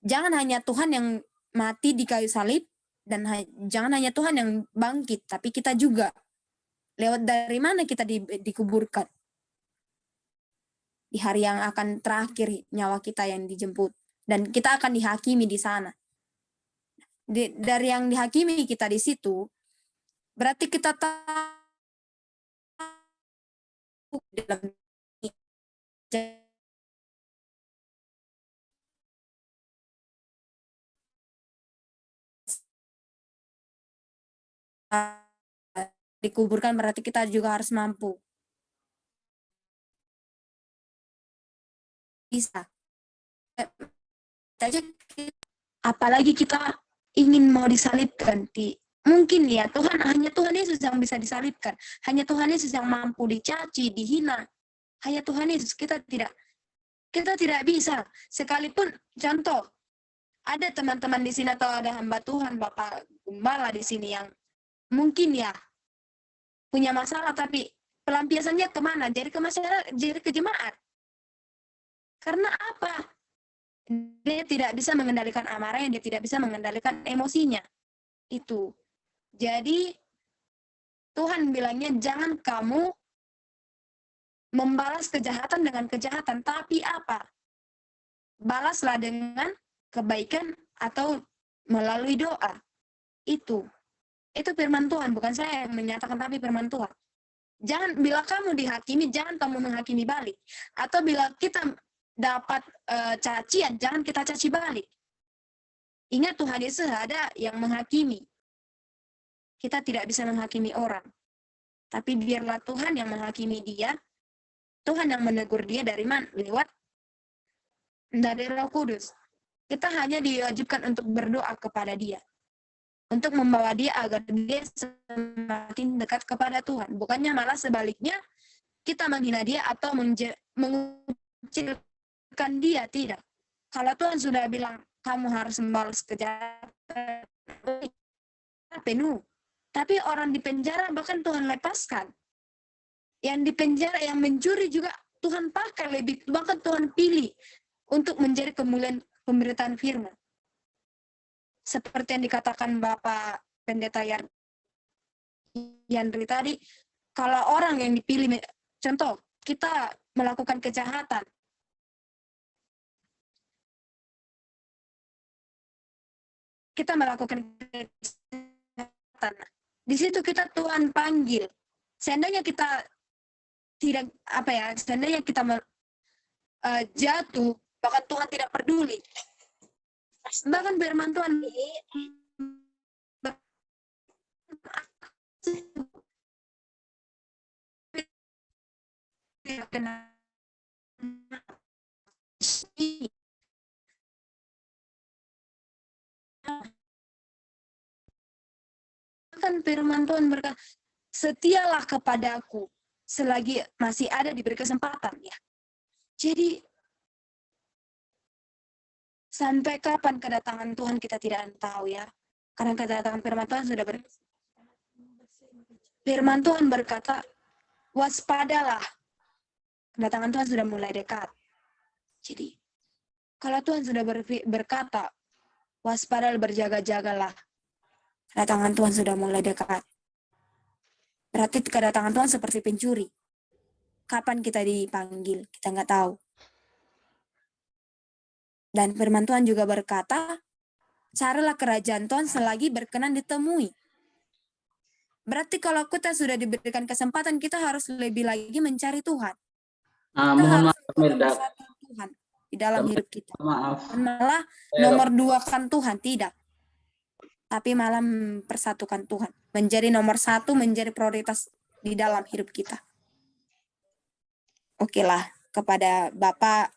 Jangan hanya Tuhan yang mati di kayu salib, dan jangan hanya Tuhan yang bangkit, tapi kita juga. Lewat dari mana kita dikuburkan? Di hari yang akan terakhir nyawa kita yang dijemput. Dan kita akan dihakimi di sana. Dari yang dihakimi kita di situ, berarti kita tahu dalam dikuburkan, berarti kita juga harus mampu. Bisa. Apalagi kita ingin mau disalibkan, mungkin ya hanya Tuhan Yesus yang bisa disalibkan, hanya Tuhan Yesus yang mampu dicaci, dihina, hanya Tuhan Yesus. Kita tidak bisa. Sekalipun contoh, ada teman-teman di sini atau ada hamba Tuhan, Bapak Gembala di sini yang mungkin ya punya masalah, tapi pelampiasannya kemana? Jadi ke masyarakat, jadi ke jemaat. Karena apa? Dia tidak bisa mengendalikan amarahnya, dia tidak bisa mengendalikan emosinya. Itu. Jadi Tuhan bilangnya jangan kamu membalas kejahatan dengan kejahatan, tapi apa? Balaslah dengan kebaikan atau melalui doa. Itu firman Tuhan, bukan saya yang menyatakan, tapi firman Tuhan. Jangan, bila kamu dihakimi, jangan kamu menghakimi balik. Atau bila kita dapat cacian, jangan kita caci balik. Ingat, Tuhan Yesus ada yang menghakimi. Kita tidak bisa menghakimi orang. Tapi biarlah Tuhan yang menghakimi dia. Tuhan yang menegur dia dari mana? Lewat dari Roh Kudus. Kita hanya diwajibkan untuk berdoa kepada dia. Untuk membawa dia agar dia semakin dekat kepada Tuhan. Bukannya malah sebaliknya, kita menghina dia atau mengucilkan dia. Tidak. Kalau Tuhan sudah bilang, kamu harus membalas kejahatan, penuh. Tapi orang di penjara bahkan Tuhan lepaskan. Yang di penjara, yang mencuri juga Tuhan pakai lebih, bahkan Tuhan pilih untuk menjadi kemuliaan pemberitaan firman. Seperti yang dikatakan Bapak Pendeta Yandri tadi, kalau orang yang dipilih, contoh, kita melakukan kejahatan, di situ kita Tuhan panggil. Seandainya kita tidak seandainya kita jatuh, bahkan Tuhan tidak peduli. Bahkan firman Tuhan bahkan firman Tuhan berkata, setialah kepadaku selagi masih ada diberi kesempatan, ya. Jadi sampai kapan kedatangan Tuhan kita tidak tahu, ya. Karena kedatangan firman Tuhan sudah firman Tuhan berkata, waspadalah. Kedatangan Tuhan sudah mulai dekat. Jadi kalau Tuhan sudah berkata, waspadalah, berjaga-jagalah, kedatangan Tuhan sudah mulai dekat. Berarti kedatangan Tuhan seperti pencuri. Kapan kita dipanggil, kita nggak tahu. Dan firman Tuhan juga berkata, carilah kerajaan Tuhan selagi berkenan ditemui. Berarti kalau kita sudah diberikan kesempatan, kita harus lebih lagi mencari Tuhan. Kita Mohon harus maaf, Melda. Tuhan di dalam hidup kita. Maaf. Dan malah nomor 2-kan Tuhan, tidak. Tapi malah mempersatukan Tuhan. Menjadi nomor 1, menjadi prioritas di dalam hidup kita. Oke lah, kepada Bapak,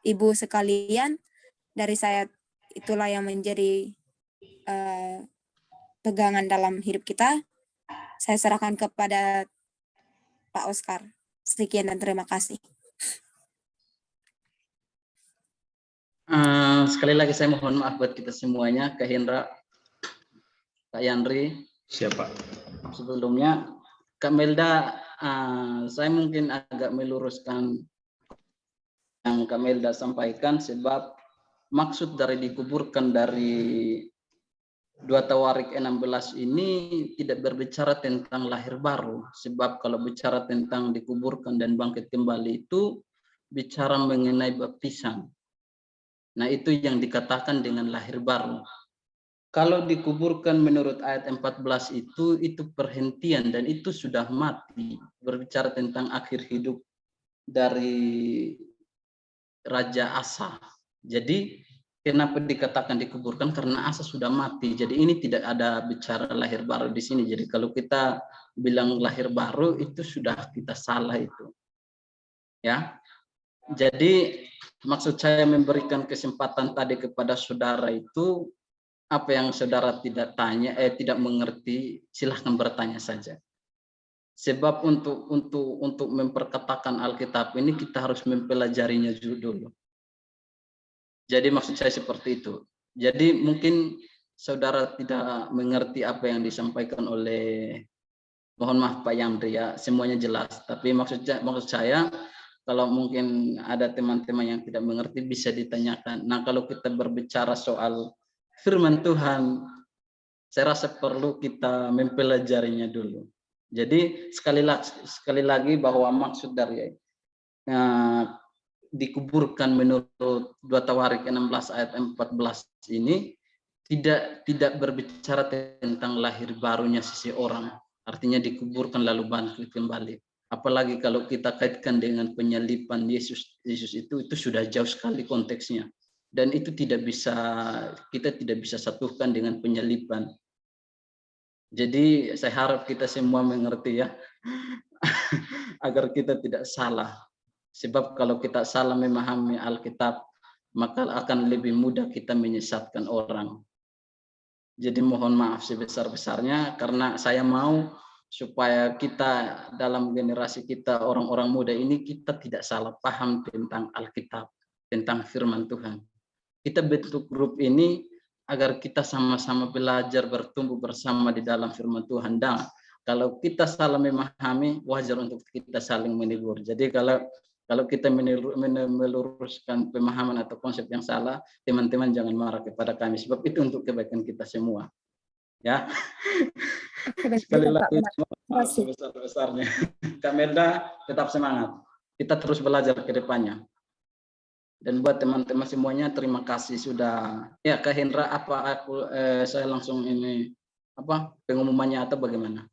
Ibu sekalian, dari saya itulah yang menjadi pegangan dalam hidup kita. Saya serahkan kepada Pak Oscar. Sekian dan terima kasih. Sekali lagi saya mohon maaf buat kita semuanya, Kak Hendra, Kak Yandri. Siapa? Sebelumnya, Kak Melda, saya mungkin agak meluruskan yang Kak Melda sampaikan, sebab maksud dari dikuburkan dari 2 Tawarik 16 ini tidak berbicara tentang lahir baru. Sebab kalau bicara tentang dikuburkan dan bangkit kembali itu bicara mengenai baptisan. Nah, itu yang dikatakan dengan lahir baru. Kalau dikuburkan menurut ayat 14 itu perhentian dan itu sudah mati. Berbicara tentang akhir hidup dari Raja Asa. Jadi kenapa dikatakan dikuburkan? Karena Asa sudah mati. Jadi ini tidak ada bicara lahir baru di sini. Jadi kalau kita bilang lahir baru itu sudah kita salah itu. Ya. Jadi maksud saya memberikan kesempatan tadi kepada saudara itu, apa yang saudara tidak mengerti, silahkan bertanya saja. Sebab untuk memperkatakan Alkitab ini kita harus mempelajarinya dulu. Jadi maksud saya seperti itu. Jadi mungkin saudara tidak mengerti apa yang disampaikan oleh, mohon maaf Pak Yandri ya, semuanya jelas. Tapi maksud saya kalau mungkin ada teman-teman yang tidak mengerti bisa ditanyakan. Nah, kalau kita berbicara soal firman Tuhan, saya rasa perlu kita mempelajarinya dulu. Jadi sekali lagi bahwa maksud dari dikuburkan menurut 2 Tawarik 16 ayat 14 ini tidak berbicara tentang lahir barunya seseorang, artinya dikuburkan lalu bangkit kembali. Apalagi kalau kita kaitkan dengan penyaliban Yesus itu sudah jauh sekali konteksnya, dan itu kita tidak bisa satukan dengan penyaliban. Jadi saya harap kita semua mengerti ya, agar kita tidak salah. Sebab kalau kita salah memahami Alkitab, maka akan lebih mudah kita menyesatkan orang. Jadi mohon maaf sebesar-besarnya, karena saya mau supaya kita dalam generasi kita, orang-orang muda ini, kita tidak salah paham tentang Alkitab, tentang firman Tuhan. Kita bentuk grup ini agar kita sama-sama belajar, bertumbuh bersama di dalam firman Tuhan. Dan kalau kita salah memahami, wajar untuk kita saling menegur. Jadi kalau kita meluruskan pemahaman atau konsep yang salah, teman-teman jangan marah kepada kami, sebab itu untuk kebaikan kita semua. Ya. Sekali lagi, sebesar-besarnya. Kak Melda, tetap semangat. Kita terus belajar ke depannya. Dan buat teman-teman semuanya, terima kasih sudah. Ya, Kak Hendra, saya langsung ini pengumumannya atau bagaimana?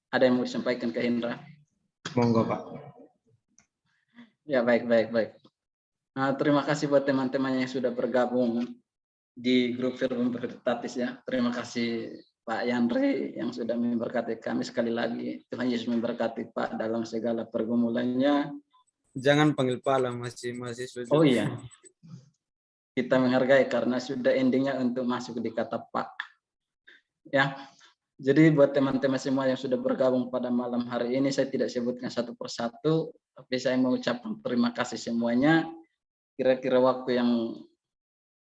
Ada yang mau disampaikan Kak Hendra? Monggo, Pak. Ya, baik. Nah, terima kasih buat teman-teman yang sudah bergabung di grup Firman Veritatis ya. Terima kasih Pak Yandri yang sudah memberkati kami sekali lagi. Tuhan Yesus memberkati Pak dalam segala pergumulannya. Jangan panggil Pak lah, masih Oh iya, kita menghargai karena sudah endingnya untuk masuk di kata Pak. Ya, jadi buat teman-teman semua yang sudah bergabung pada malam hari ini, saya tidak sebutkan satu persatu, tapi saya mengucapkan terima kasih semuanya. Kira-kira waktu yang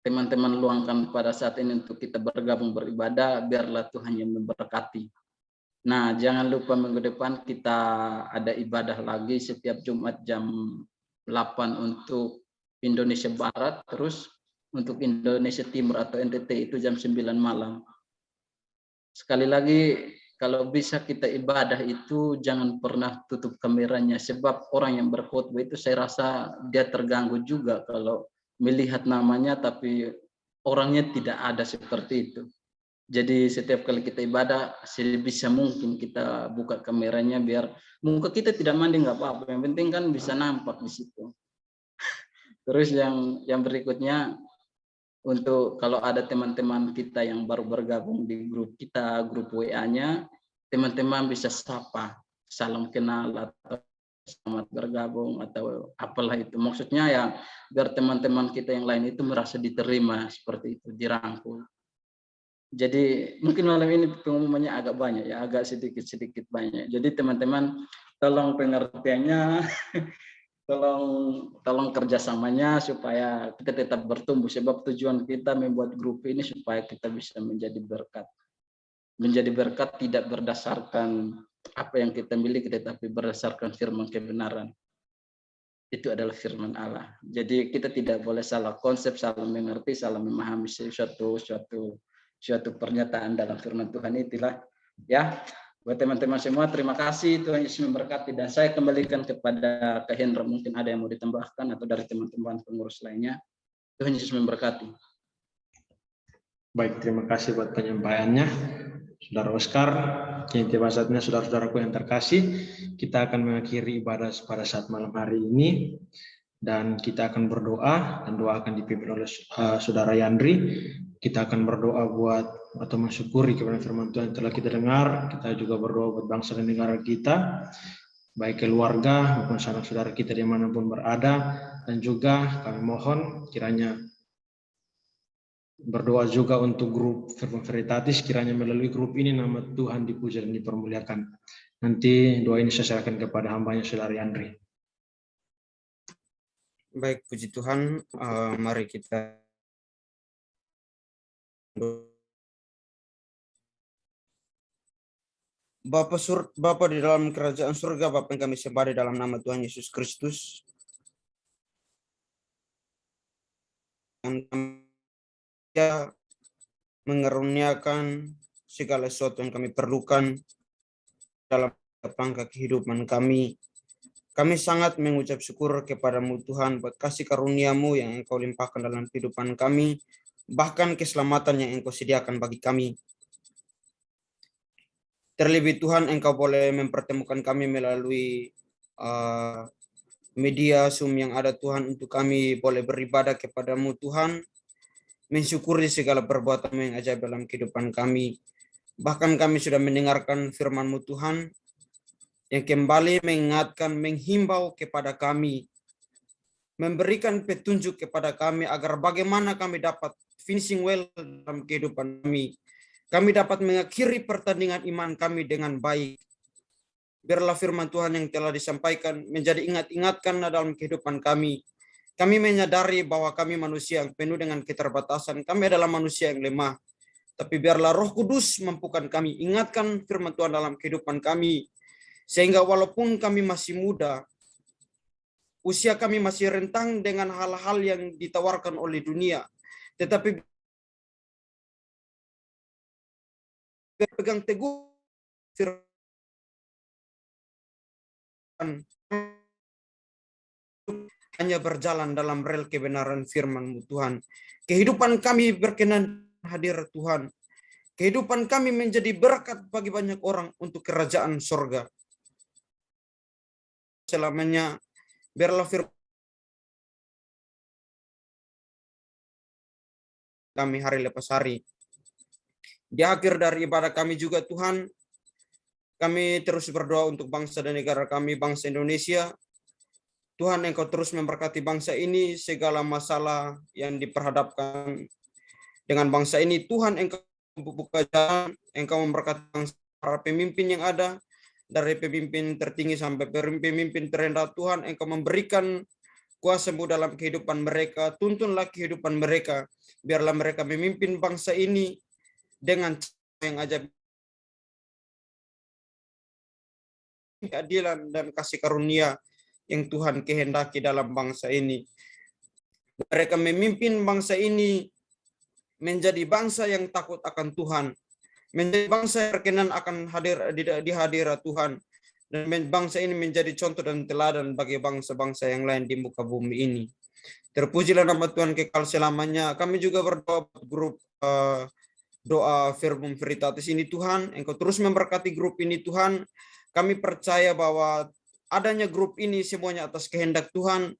teman-teman luangkan pada saat ini untuk kita bergabung beribadah, biarlah Tuhan yang memberkati. Nah, jangan lupa minggu depan kita ada ibadah lagi setiap Jumat jam 8 untuk Indonesia Barat, terus untuk Indonesia Timur atau NTT itu jam 9 malam. Sekali lagi, kalau bisa kita ibadah itu jangan pernah tutup kameranya, sebab orang yang berkhotbah itu saya rasa dia terganggu juga kalau melihat namanya tapi orangnya tidak ada seperti itu. Jadi setiap kali kita ibadah, sebisa mungkin kita buka kameranya biar muka kita tidak mandi nggak apa-apa. Yang penting kan bisa nampak di situ. Terus yang berikutnya, untuk kalau ada teman-teman kita yang baru bergabung di grup kita, grup WA-nya, teman-teman bisa sapa, salam kenal atau selamat bergabung atau apalah itu. Maksudnya ya biar teman-teman kita yang lain itu merasa diterima seperti itu, dirangkul. Jadi mungkin malam ini pengumumannya agak banyak ya, agak sedikit banyak. Jadi teman-teman tolong pengertiannya, tolong kerjasamanya supaya kita tetap bertumbuh. Sebab tujuan kita membuat grup ini supaya kita bisa menjadi berkat. Menjadi berkat tidak berdasarkan apa yang kita miliki, tetapi berdasarkan firman kebenaran. Itu adalah firman Allah. Jadi kita tidak boleh salah konsep, salah mengerti, salah memahami suatu pernyataan dalam firman Tuhan itulah ya. Buat teman-teman semua, terima kasih, Tuhan Yesus memberkati. Dan saya kembalikan kepada Kak Hendra, mungkin ada yang mau ditambahkan atau dari teman-teman pengurus lainnya. Tuhan Yesus memberkati. Baik, terima kasih buat penyampaiannya Saudara Oscar. Kini tiba saatnya saudara-saudaraku yang terkasih, kita akan mengakhiri ibadah pada saat malam hari ini. Dan kita akan berdoa, dan doa akan dipimpin oleh Saudara Yandri. Kita akan berdoa buat atau mensyukuri kepada firman Tuhan yang telah kita dengar. Kita juga berdoa buat bangsa dan negara kita, baik keluarga maupun sanak saudara kita dimanapun berada. Dan juga kami mohon kiranya berdoa juga untuk grup Firman Veritatis, kiranya melalui grup ini nama Tuhan dipuja dan dipermuliakan. Nanti doa ini saya serahkan kepada hambanya Saudara Yandri. Baik, puji Tuhan, mari kita Bapa di dalam kerajaan surga, Bapa yang kami sembah di dalam nama Tuhan Yesus Kristus. Ya, mengaruniakan segala sesuatu yang kami perlukan dalam rangka kehidupan kami Kami sangat mengucap syukur kepadamu Tuhan buat kasih karunia-Mu yang Engkau limpahkan dalam kehidupan kami, bahkan keselamatan yang Engkau sediakan bagi kami. Terlebih Tuhan, Engkau boleh mempertemukan kami melalui media Zoom yang ada Tuhan, untuk kami boleh beribadah kepadamu Tuhan, mensyukuri segala perbuatan yang ajaib dalam kehidupan kami. Bahkan kami sudah mendengarkan firman-Mu Tuhan, yang kembali mengingatkan, menghimbau kepada kami, memberikan petunjuk kepada kami agar bagaimana kami dapat finishing well dalam kehidupan kami. Kami dapat mengakhiri pertandingan iman kami dengan baik. Biarlah firman Tuhan yang telah disampaikan menjadi ingat-ingatkan dalam kehidupan kami. Kami menyadari bahwa kami manusia yang penuh dengan keterbatasan. Kami adalah manusia yang lemah. Tapi biarlah Roh Kudus mampukan kami, ingatkan firman Tuhan dalam kehidupan kami. Sehingga walaupun kami masih muda, usia kami masih rentang dengan hal-hal yang ditawarkan oleh dunia, tetapi berpegang teguh firman, hanya berjalan dalam rel kebenaran firman-Mu Tuhan. Kehidupan kami berkenan hadir Tuhan. Kehidupan kami menjadi berkat bagi banyak orang untuk kerajaan surga. Selamanya biarlah firman kami hari lepas hari. Di akhir dari ibadah kami juga Tuhan, kami terus berdoa untuk bangsa dan negara kami, bangsa Indonesia. Tuhan, Engkau terus memberkati bangsa ini, segala masalah yang diperhadapkan dengan bangsa ini. Tuhan, Engkau buka jalan, Engkau memberkati bangsa, para pemimpin yang ada, dari pemimpin tertinggi sampai pemimpin terendah. Tuhan, Engkau memberikan kuasa-Mu dalam kehidupan mereka, tuntunlah kehidupan mereka, biarlah mereka memimpin bangsa ini dengan yang ajaib, keadilan dan kasih karunia yang Tuhan kehendaki dalam bangsa ini. Mereka memimpin bangsa ini menjadi bangsa yang takut akan Tuhan, menjadi bangsa yang berkenan akan hadir di hadirat Tuhan, dan bangsa ini menjadi contoh dan teladan bagi bangsa-bangsa yang lain di muka bumi ini. Terpujilah nama Tuhan kekal selamanya. Kami juga berdoa grup doa Verbum Veritatis ini Tuhan, Engkau terus memberkati grup ini Tuhan. Kami percaya bahwa adanya grup ini semuanya atas kehendak Tuhan.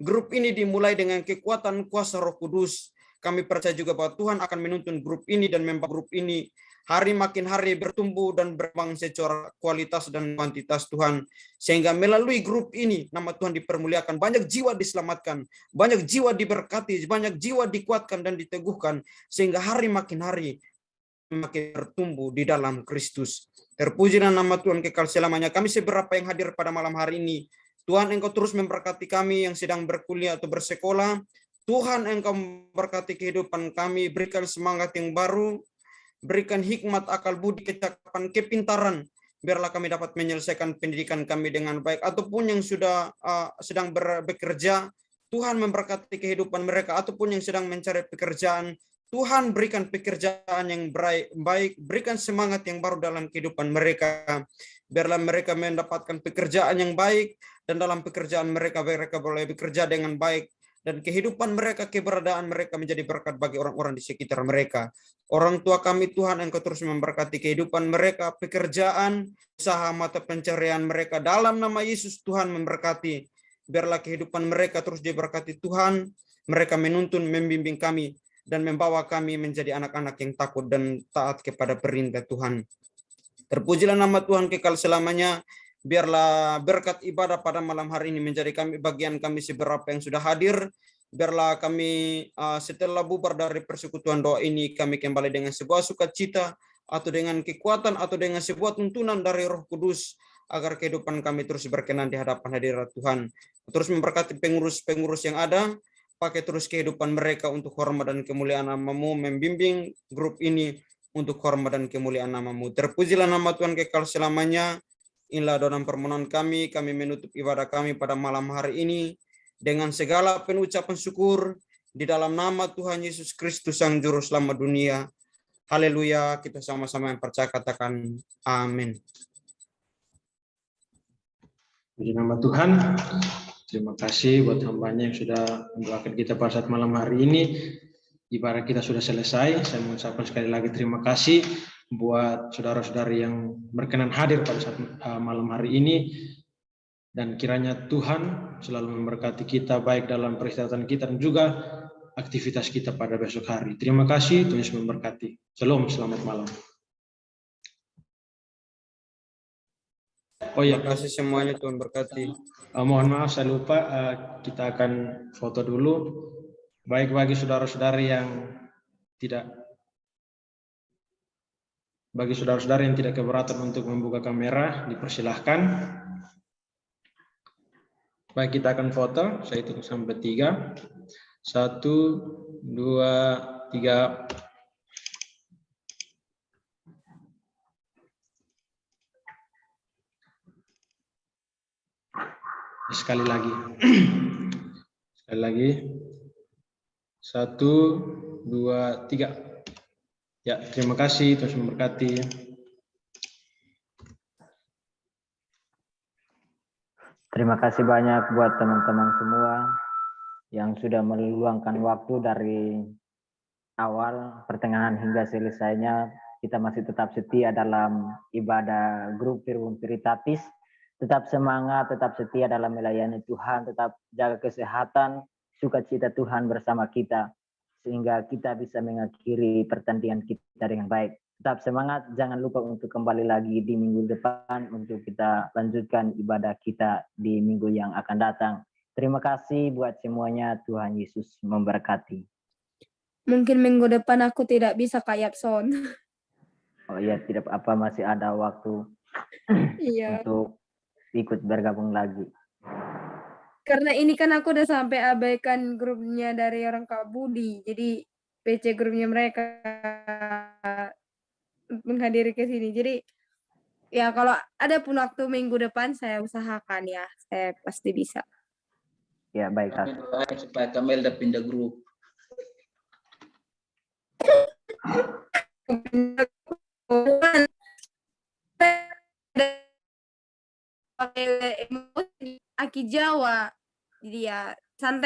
Grup ini dimulai dengan kekuatan kuasa Roh Kudus. Kami percaya juga bahwa Tuhan akan menuntun grup ini dan membawa grup ini hari makin hari bertumbuh dan berkembang secara kualitas dan kuantitas Tuhan. Sehingga melalui grup ini nama Tuhan dipermuliakan, banyak jiwa diselamatkan, banyak jiwa diberkati, banyak jiwa dikuatkan dan diteguhkan, sehingga hari makin hari makin bertumbuh di dalam Kristus. Terpujilah nama Tuhan kekal selamanya. Kami seberapa yang hadir pada malam hari ini, Tuhan, Engkau terus memberkati kami yang sedang berkuliah atau bersekolah. Tuhan, Engkau memberkati kehidupan kami, berikan semangat yang baru, berikan hikmat, akal budi, kecakapan, kepintaran. Biarlah kami dapat menyelesaikan pendidikan kami dengan baik, ataupun yang sudah sedang bekerja, Tuhan memberkati kehidupan mereka, ataupun yang sedang mencari pekerjaan, Tuhan berikan pekerjaan yang baik, berikan semangat yang baru dalam kehidupan mereka. Biarlah mereka mendapatkan pekerjaan yang baik, dan dalam pekerjaan mereka boleh bekerja dengan baik, dan kehidupan mereka, keberadaan mereka menjadi berkat bagi orang-orang di sekitar mereka. Orang tua kami Tuhan, Engkau terus memberkati kehidupan mereka, pekerjaan, usaha, mata pencarian mereka. Dalam nama Yesus Tuhan memberkati. Biarlah kehidupan mereka terus diberkati Tuhan. Mereka menuntun, membimbing kami, dan membawa kami menjadi anak-anak yang takut dan taat kepada perintah Tuhan. Terpujilah nama Tuhan kekal selamanya. Biarlah berkat ibadah pada malam hari ini menjadi bagian kami seberapa yang sudah hadir. Biarlah kami setelah bubar dari persekutuan doa ini, kami kembali dengan sebuah sukacita, atau dengan kekuatan, atau dengan sebuah tuntunan dari Roh Kudus, agar kehidupan kami terus berkenan di hadapan hadirat Tuhan. Terus memberkati pengurus-pengurus yang ada, pakai terus kehidupan mereka untuk hormat dan kemuliaan nama-Mu, membimbing grup ini untuk hormat dan kemuliaan nama-Mu. Terpujilah nama Tuhan kekal selamanya. Inilah doa dan permohonan kami menutup ibadah kami pada malam hari ini dengan segala penucapan syukur di dalam nama Tuhan Yesus Kristus Sang Juru Selamat dunia. Haleluya, kita sama-sama yang percaya katakan amin. Puji nama Tuhan. Terima kasih buat hambanya yang sudah mendoakan kita pada saat malam hari ini. Ibadah kita sudah selesai. Saya mengucapkan sekali lagi terima kasih buat saudara-saudari yang berkenan hadir pada saat malam hari ini. Dan kiranya Tuhan selalu memberkati kita baik dalam peristirahatan kita dan juga aktivitas kita pada besok hari. Terima kasih, Tuhan Yesus memberkati. Shalom, selamat malam. Oh ya, Terima kasih semuanya, Tuhan berkati. mohon maaf saya lupa, kita akan foto dulu. Baik bagi saudara-saudari yang tidak keberatan untuk membuka kamera, dipersilahkan. Baik, kita akan foto. Saya hitung sampai 3. 1, 2, 3. Sekali lagi. Sekali lagi. 1, 2, 3. Ya, terima kasih. Tuhan memberkati. Terima kasih banyak buat teman-teman semua yang sudah meluangkan waktu dari awal, pertengahan hingga selesainya. Kita masih tetap setia dalam ibadah grup Firman Veritatis. Tetap semangat, tetap setia dalam melayani Tuhan, tetap jaga kesehatan, sukacita Tuhan bersama kita, sehingga kita bisa mengakhiri pertandingan kita dengan baik. Tetap semangat, jangan lupa untuk kembali lagi di minggu depan untuk kita lanjutkan ibadah kita di minggu yang akan datang. Terima kasih buat semuanya, Tuhan Yesus memberkati. Mungkin minggu depan aku tidak bisa kayak Son. Oh iya, tidak apa, masih ada waktu Iya. untuk ikut bergabung lagi. Karena ini kan aku udah sampai abaikan grupnya dari orang Kak Budi. Jadi PC grupnya mereka menghadiri ke sini. Jadi ya kalau ada pun waktu minggu depan saya usahakan ya. Saya pasti bisa. Ya, baik. Kami doain supaya Kamelda pindah grup. Pakai emosi Aki Jawa. Jadi ya santai